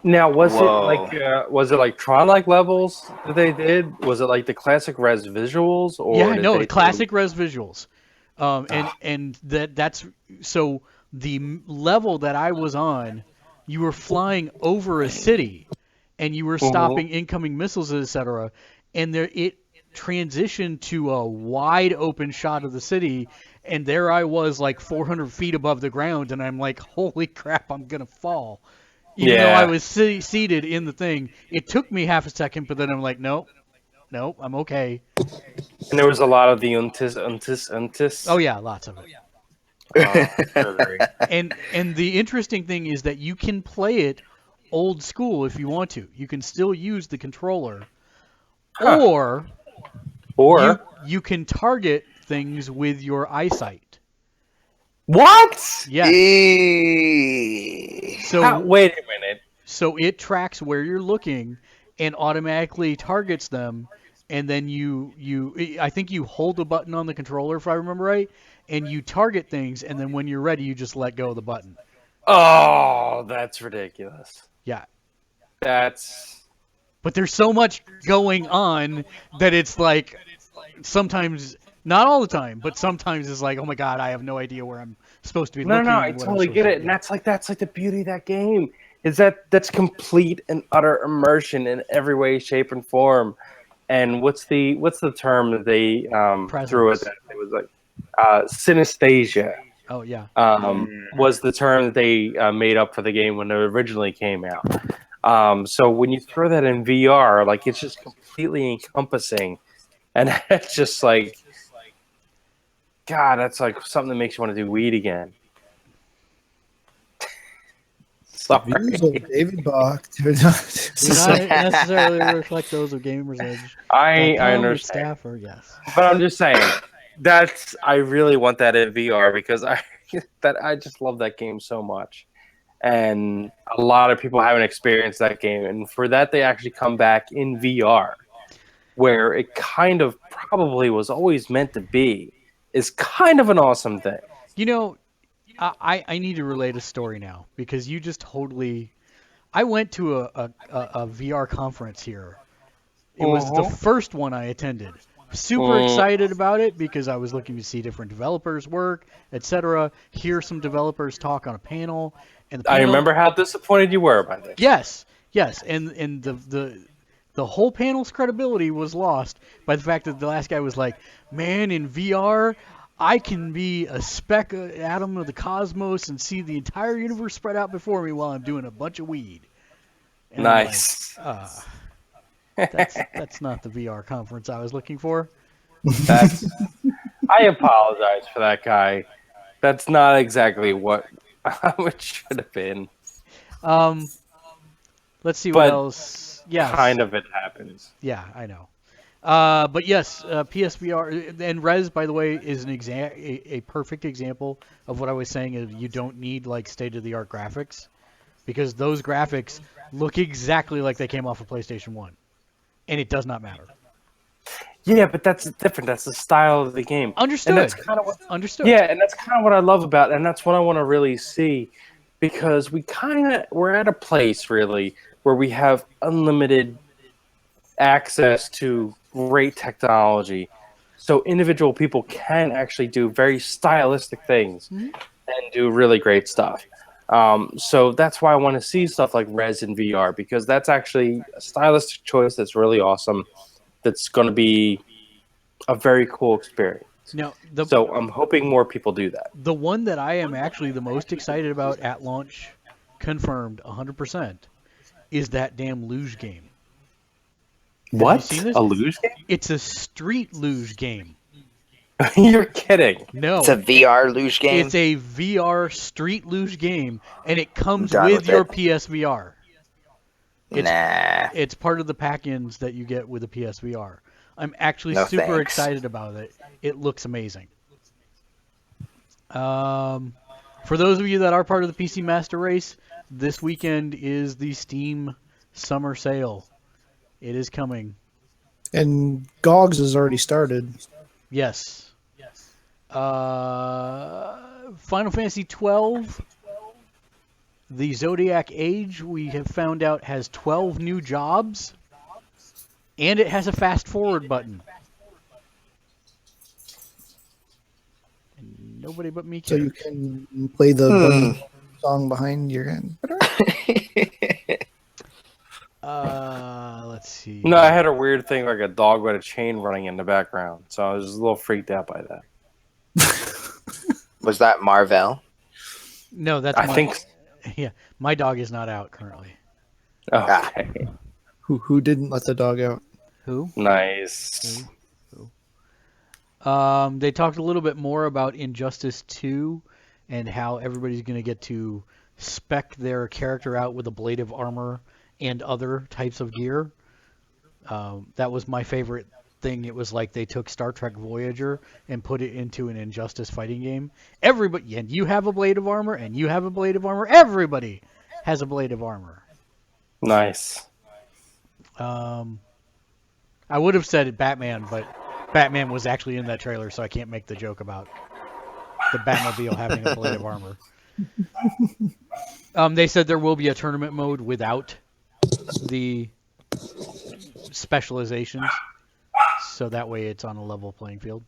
Now, was it like Tron-like levels that they did? Was it like the classic res visuals? Or yeah, no, classic res visuals. And that's so the level that I was on, you were flying over a city, and you were stopping incoming missiles, etc. And it transitioned to a wide open shot of the city, and there I was like 400 feet above the ground, and I'm like, holy crap, I'm gonna fall. Even though I was seated in the thing, it took me half a second, but then I'm like, nope, I'm okay. And there was a lot of the untis. Oh yeah, lots of it. And the interesting thing is that you can play it old school if you want to. You can still use the controller, or you can target things with your eyesight. What? Yeah. So wait a minute. So it tracks where you're looking and automatically targets them, and then I think you hold a button on the controller, if I remember right, and you target things, and then when you're ready, you just let go of the button. Oh, that's ridiculous. Yeah. But there's so much going on that it's like sometimes, not all the time, but sometimes it's like, oh my god, I have no idea where I'm supposed to be looking. No, I totally get it, and that's like the beauty of that game. Is that's complete and utter immersion in every way, shape, and form. And what's the term that they threw at that? It was like synesthesia. Oh yeah. Was the term that they made up for the game when it originally came out. So when you throw that in VR, like it's just completely encompassing, and it's just like, God, that's like something that makes you want to do weed again. Sorry. Views of David Bach do not necessarily reflect those of Gamersledge. I understand. Staff, or yes. But I'm just saying, I really want that in VR because I just love that game so much. And a lot of people haven't experienced that game. And for that, they actually come back in VR, where it kind of probably was always meant to be, is kind of an awesome thing. You know, I need to relate a story now, because you just totally... I went to a VR conference here. It was the first one I attended. Super excited about it because I was looking to see different developers work, etc. Hear some developers talk on a panel. And I remember how disappointed you were about this. Yes, and the whole panel's credibility was lost by the fact that the last guy was like, man, in VR, I can be a speck atom of the cosmos and see the entire universe spread out before me while I'm doing a bunch of weed. And nice. That's not the VR conference I was looking for. I apologize for that guy. That's not exactly what it should have been. Let's see what else. Yeah, kind of it happens. Yeah, I know. But yes, PSVR and Res, by the way, is a perfect example of what I was saying. Is you don't need like state-of-the-art graphics because those graphics look exactly like they came off of PlayStation 1. And it does not matter. Yeah, but that's different. That's the style of the game. Understood. And that's kind of what, Understood. Yeah, and that's kind of what I love about it, and that's what I want to really see, because we're at a place really where we have unlimited access to great technology, so individual people can actually do very stylistic things and do really great stuff. So that's why I want to see stuff like Res in VR, because that's actually a stylistic choice that's really awesome. That's going to be a very cool experience. Now, So I'm hoping more people do that. the one that I am actually the most excited about at launch, confirmed 100%, is that damn luge game. What? you seen this? A luge game? It's a street luge game. You're kidding. No. It's a VR luge game. It's a VR street luge game, and it comes I'm done with with your it. PSVR. Nah. It's part of the pack-ins that you get with the PSVR. I'm actually No super thanks. excited about it. It looks amazing. For those of you that are part of the PC Master Race, this weekend is the Steam Summer Sale. It is coming. And GOGS has already started. Yes. Final Fantasy 12, the Zodiac Age, we have found out, has 12 new jobs, and it has a fast forward button. And nobody but me So cares. you can play the bunny song behind your end. Let's see. No, I had a weird thing like a dog with a chain running in the background, so I was just a little freaked out by that. Was that Marvel? No, that's I think. Yeah, my dog is not out currently. Okay. Who didn't let the dog out? Who? Nice. They talked a little bit more about Injustice 2 and how everybody's going to get to spec their character out with a blade of armor and other types of gear. That was my favorite thing. It was like they took Star Trek Voyager and put it into an Injustice fighting game. Everybody, and you have a blade of armor, and you have a blade of armor. Everybody has a blade of armor. Nice. I would have said Batman, but Batman was actually in that trailer, so I can't make the joke about the Batmobile having a blade of armor. They said there will be a tournament mode without the specializations, so that way it's on a level playing field.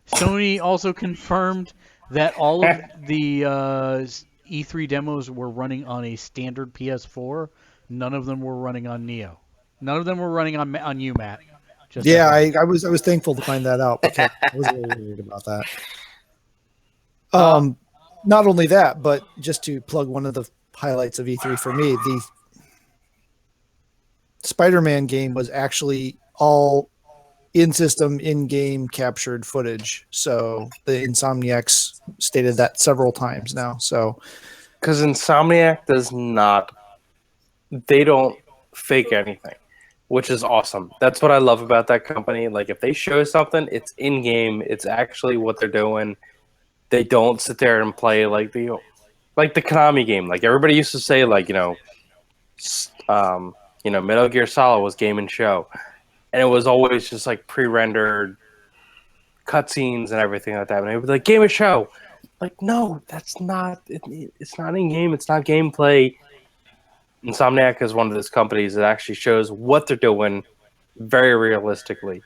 Sony also confirmed that all of the E3 demos were running on a standard PS4. None of them were running on Neo. None of them were running on you, Matt. Just Yeah, FYI. I was thankful to find that out. Because I was a little worried about that. Not only that, but just to plug one of the highlights of E3 for me, the Spider-Man game was actually all in-system, in-game captured footage. So the Insomniacs stated that several times now. So Because Insomniac does not. They don't fake anything, which is awesome. That's what I love about that company. Like, if they show something, it's in-game. It's actually what they're doing. They don't sit there and play like the Konami game. Like, everybody used to say, like, Metal Gear Solid was game and show, and it was always just like pre-rendered cutscenes and everything like that. And it was like game and show. Like, no, that's not. It's not in game. It's not gameplay. Insomniac is one of those companies that actually shows what they're doing very realistically.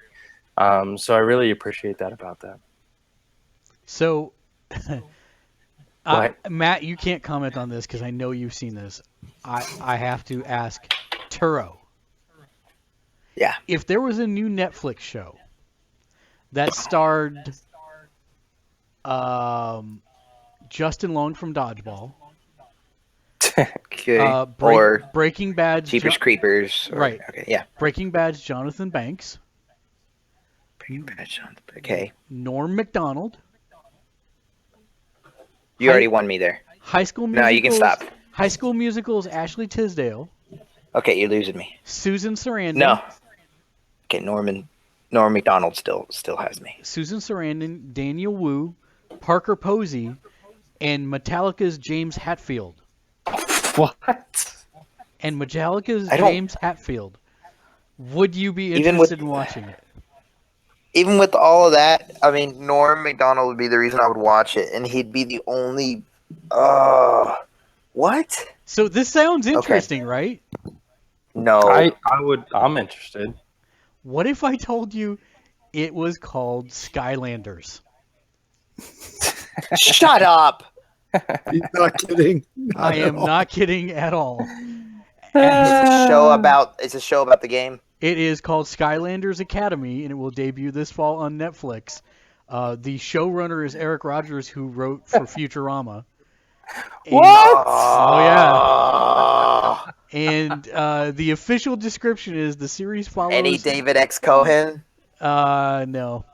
So I really appreciate that about them. So, What? Matt, you can't comment on this because I know you've seen this. I have to ask Turo. Yeah. If there was a new Netflix show that starred Justin Long from Dodgeball, Okay. Breaking or Bad's Jeepers Creepers. Or, Right. Okay. Yeah. Breaking Bad's Jonathan Banks, Okay. Norm Macdonald, You already won me there. High School Musicals. No, you can stop. High School Musicals Ashley Tisdale, Okay, you're losing me. Susan Sarandon. No. Okay, Norm McDonald still has me. Susan Sarandon, Daniel Wu, Parker Posey, and Metallica's James Hetfield. What? And Metallica's I don't- James Hetfield. Would you be Even interested with- in watching it? Even with all of that, I mean, Norm Macdonald would be the reason I would watch it, and he'd be the only. What? So this sounds interesting, right? No. I'm interested. What if I told you it was called Skylanders? Shut up. He's not kidding. I am not kidding at all. It's a show about the game. It is called Skylanders Academy, and it will debut this fall on Netflix. The showrunner is Eric Rogers, who wrote for Futurama. What? Oh, yeah. Oh. And the official description is the series follows... Any David X. Cohen? No.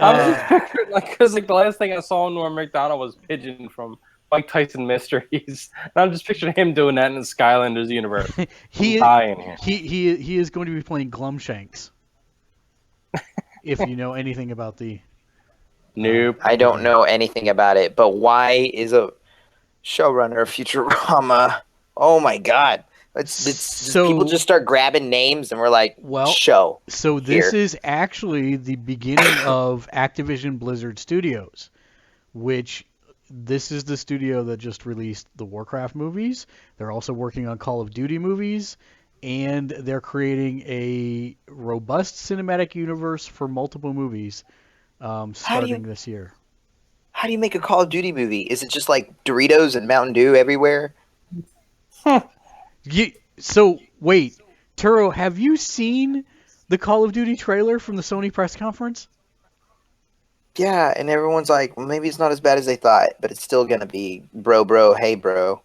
I'm just picturing, because the last thing I saw on Norm Macdonald was Pigeon from Mike Tyson Mysteries. And I'm just picturing him doing that in the Skylanders universe. he dying here. he is going to be playing Glumshanks. If you know anything about the... Nope. I don't know anything about it, but why is a showrunner of Futurama? Oh my God! So- People just start grabbing names, and we're like, Well, show. So this Here. is actually the beginning of Activision Blizzard Studios, which this is the studio that just released the Warcraft movies. They're also working on Call of Duty movies, and they're creating a robust cinematic universe for multiple movies starting this year. How do you make a Call of Duty movie? Is it just like Doritos and Mountain Dew everywhere? So wait, Turo, have you seen the Call of Duty trailer from the Sony press conference? Yeah, and everyone's like, well, maybe it's not as bad as they thought, but it's still gonna be bro, hey bro,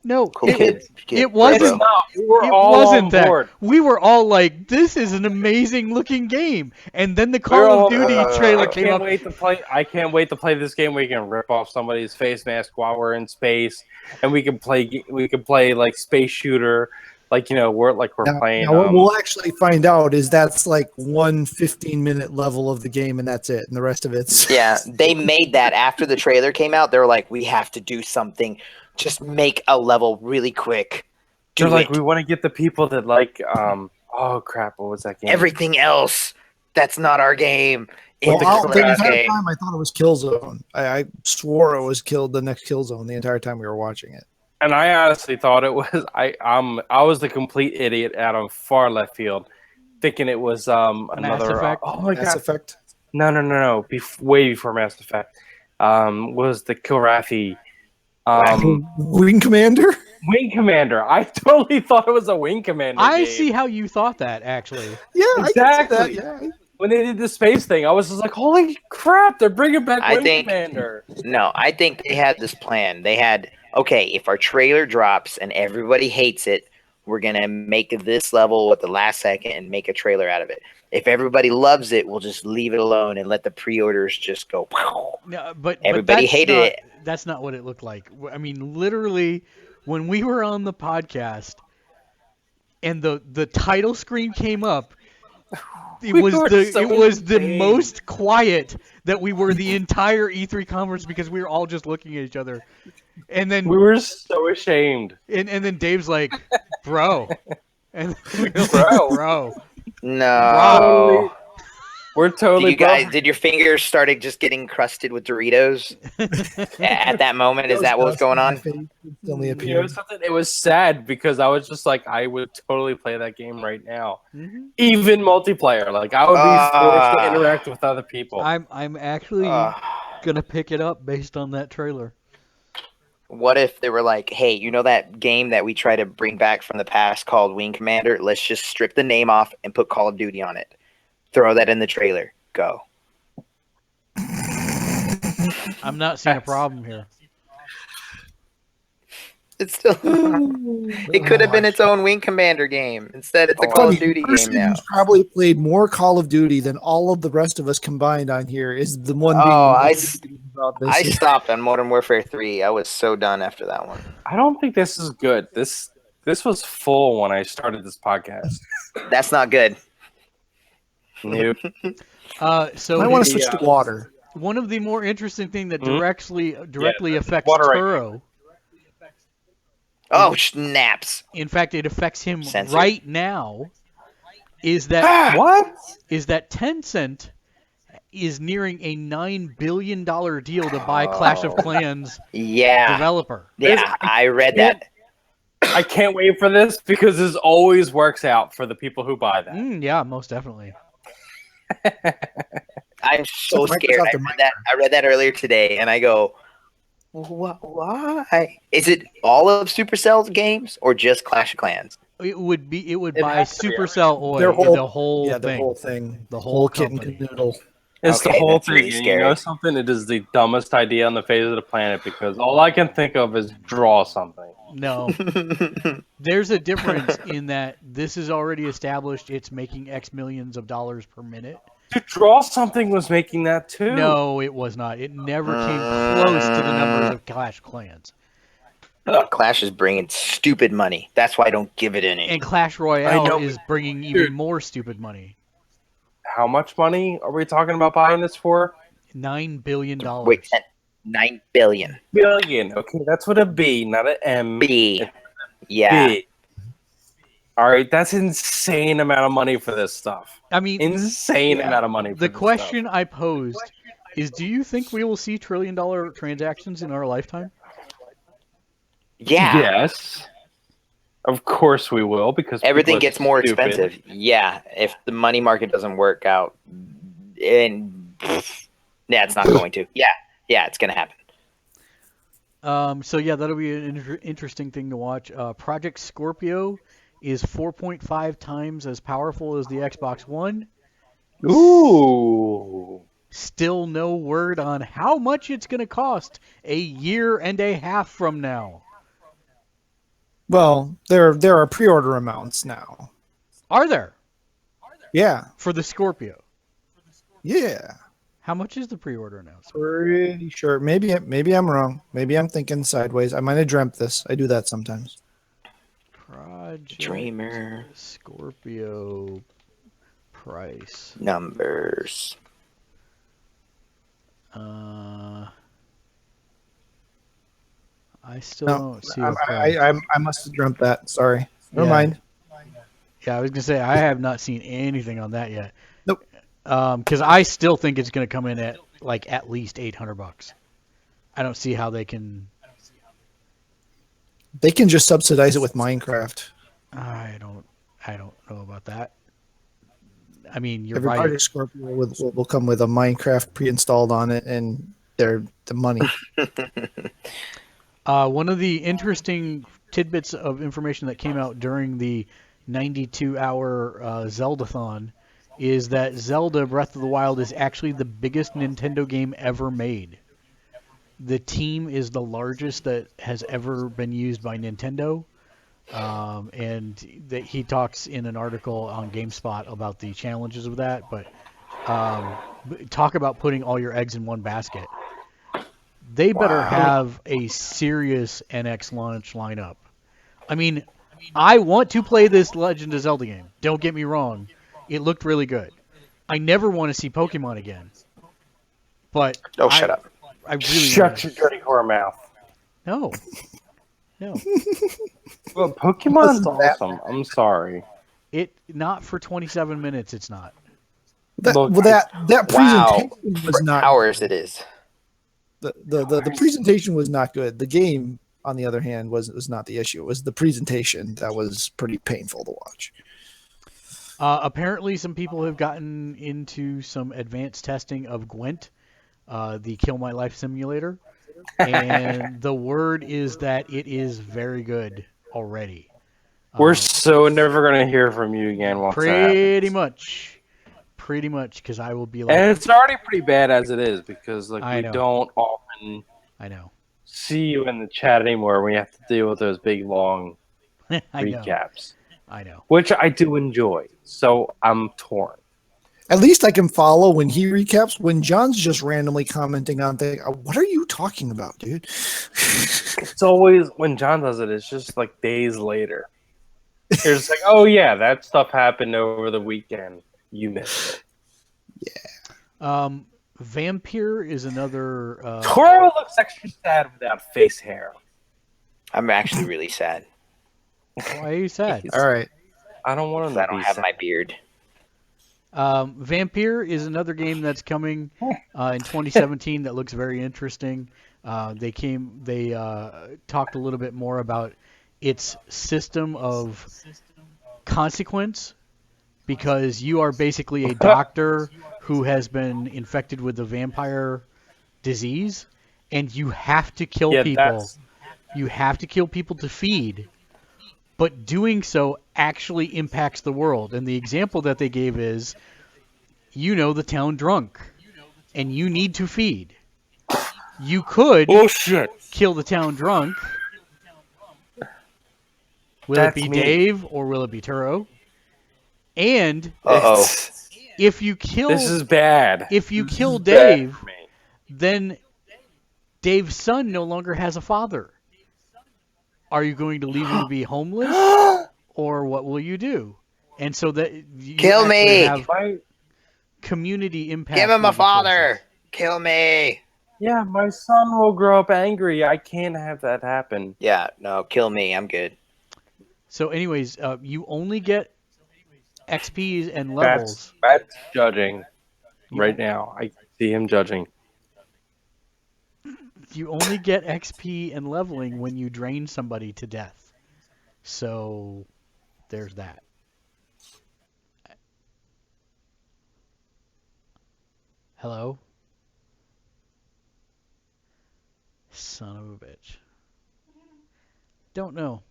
No, cool kid. it wasn't. bro. We were It all wasn't on that. board. We were all like, "This is an amazing looking game," and then the We were Call all- of Duty trailer I came can't up. wait to play. I can't wait to play this game where you can rip off somebody's face mask while we're in space, and we can play. We can play like space shooter, we're playing. Now what we'll actually find out is that's like one 15-minute level of the game, and that's it. And the rest of it's Yeah, they made that after the trailer came out. They were like, we have to do something. Just make a level really quick. Do They're like, it. we want to get the people that like. Oh crap! What was that game? Everything else, that's not our game. Well, It's the our entire game. time I thought it was Killzone. I swore it was the next Killzone the entire time we were watching it. And I honestly thought it was. I was the complete idiot out of far left field, thinking it was another. Effect? Oh my Mass god! Effect. No. Way before Mass Effect. Was the Kilrathi. Wing Commander. Wing Commander. I totally thought it was a Wing Commander. I game. see how you thought that, actually. Yeah, I Exactly. can see that. Yeah. When they did the space thing, I was just like, "Holy crap! They're bringing back I Wing think- Commander." No, I think they had this plan. They had, okay, if our trailer drops and everybody hates it, we're going to make this level at the last second and make a trailer out of it. If everybody loves it, we'll just leave it alone and let the pre-orders just go. No, but Everybody that's hated not, it. That's not what it looked like. I mean, literally, when we were on the podcast and the title screen came up, it We was were the so it was the insane. most quiet that we were the entire E3 conference because we were all just looking at each other. And then We were so ashamed. and then Dave's like, "Bro." And we were Bro. like, "Bro." No. We're totally. Did your fingers started just getting crusted with Doritos at that moment? Is that what was going on? Only You know, appeared. something. It was sad because I was just like, I would totally play that game right now, Mhm. even multiplayer. Like I would be forced to interact with other people. I'm actually gonna pick it up based on that trailer. What if they were like, hey, you know that game that we try to bring back from the past called Wing Commander? Let's just strip the name off and put Call of Duty on it. Throw that in the trailer. Go. I'm not seeing a problem here. It's still. It could have been its own Wing Commander game. Instead, it's a Call Funny, of Duty the person game now. who's probably played more Call of Duty than all of the rest of us combined on here is the one being Oh, I motivated about this. I stopped on Modern Warfare 3. I was so done after that one. I don't think this is good. This was full when I started this podcast. That's not good. Nope. So I want to switch to water. One of the more interesting thing that Hmm? directly Yeah, affects water right Turo. Oh, snaps. In fact, it affects him Censored. right now. Is that What? Tencent is nearing a $9 billion deal to buy Clash of Clans Yeah. developer. Yeah, I read that. I can't wait for this because this always works out for the people who buy that. Yeah, most definitely. I'm so Took scared. Microsoft to I read that earlier today, and I go, why? Is it all of Supercell's games or just Clash of Clans? It would It buy has to be Supercell Oi, Their whole, the whole yeah, thing. the whole thing, The whole kit and company. caboodle. It's the Okay, whole that's thing. really And you know scary. something? It is the dumbest idea on the face of the planet because all I can think of is draw something. No. There's a difference in that this is already established. It's making X millions of dollars per minute. To draw something was making that too. No, it was not. It never came close to the numbers of Clash Clans. Clash is bringing stupid money. That's why I don't give it any. And Clash I Royale know, is bringing even dude. more stupid money. How much money are we talking about buying this for? $9 billion. Wait, 9 billion. Billion. Okay, that's what a B, not an M. B. Yeah. B. All right, that's insane amount of money for this stuff. I mean, Insane Yeah. amount of money. For the this question stuff. I posed is, do you think we will see trillion-dollar transactions in our lifetime? Yeah. Yes. Of course we will because Everything people are gets more stupid. expensive. Yeah. If the money market doesn't work out, and yeah, it's not going to. Yeah. Yeah, it's going to happen. So yeah, that'll be an interesting thing to watch. Project Scorpio is 4.5 times as powerful as the Xbox One. Ooh. Still no word on how much it's going to cost a year and a half from now. Well, there are pre-order amounts now. Are there? Yeah, For the Scorpio. yeah. How much is the pre-order announcement? Pretty sure. Maybe I'm wrong. Maybe I'm thinking sideways. I might have dreamt this. I do that sometimes. Project Dreamer. Scorpio price. Numbers. I still No, don't see a price. I must have dreamt that. Sorry. Never Yeah. mind. Yeah, I was gonna say I have not seen anything on that yet. Nope. Because I still think it's gonna come in at at least $800. I don't see how they can. They can just subsidize it with Minecraft. I don't know about that. I mean, you're Every right. Project Scorpio will come with a Minecraft pre-installed on it, and they're the money. One of the interesting tidbits of information that came out during the 92-hour Zeldathon is that Zelda Breath of the Wild is actually the biggest Nintendo game ever made. The team is the largest that has ever been used by Nintendo. And he talks in an article on GameSpot about the challenges of that. But talk about putting all your eggs in one basket. They better have a serious NX launch lineup. I mean, I want to play this Legend of Zelda game. Don't get me wrong. It looked really good. I never want to see Pokemon again. But Shut up. I really Shut your dirty whore mouth. No. Well, Pokemon's awesome. I'm sorry. It not for 27 minutes. It's not. That presentation was not Hours it is. the presentation was not good. The game, on the other hand, was not the issue. It was the presentation that was pretty painful to watch. Apparently, some people have gotten into some advanced testing of Gwent, the Kill My Life simulator, and the word is that it is very good already. We're so never going to hear from you again once that happens. Pretty much, because I will be like. And it's already pretty bad as it is because we know. don't often I know. see you in the chat anymore. We have to deal with those big long I know. recaps, I know. which I do enjoy. So I'm torn. At least I can follow when he recaps. When John's just randomly commenting on things, what are you talking about, dude? It's always when John does it. It's just like days later. It's just like, oh yeah, that stuff happened over the weekend. You missed it. Yeah. Vampire is another. Toro looks extra sad without face hair. I'm actually really sad Why are you sad? All right. I don't want him because to I don't be have sad. my beard. Vampire is another game that's coming in 2017 that looks very interesting. They talked a little bit more about its system of consequence because you are basically a doctor who has been infected with the vampire disease, and you have to kill Yeah, people. that's You have to kill people to feed, but doing so actually impacts the world. And the example that they gave is, the town drunk, and you need to feed. You could bullshit. kill the town drunk. Will it That's be me. Dave or will it be Turo? And Uh-oh. if you kill This is bad. if you This kill is bad Dave, for me. then Dave's son no longer has a father. Are you going to leave him to be homeless, or what will you do? And so that you Kill actually me! have My, community impact. Give him a with the father. choices. Kill me. yeah, my son will grow up angry. I can't have that happen. Yeah, no, kill me. I'm good. So, anyways, you only get XPs and levels. That's judging You- right now. I see him judging. You only get XP and leveling when you drain somebody to death. So, there's that. Hello? Son of a bitch. Don't know.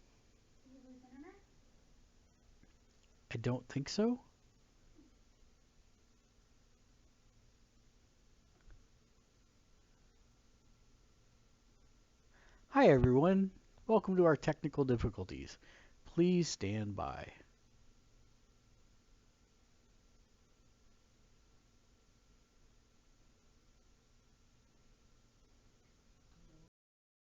I don't think so. Hi everyone. Welcome to our technical difficulties. Please stand by.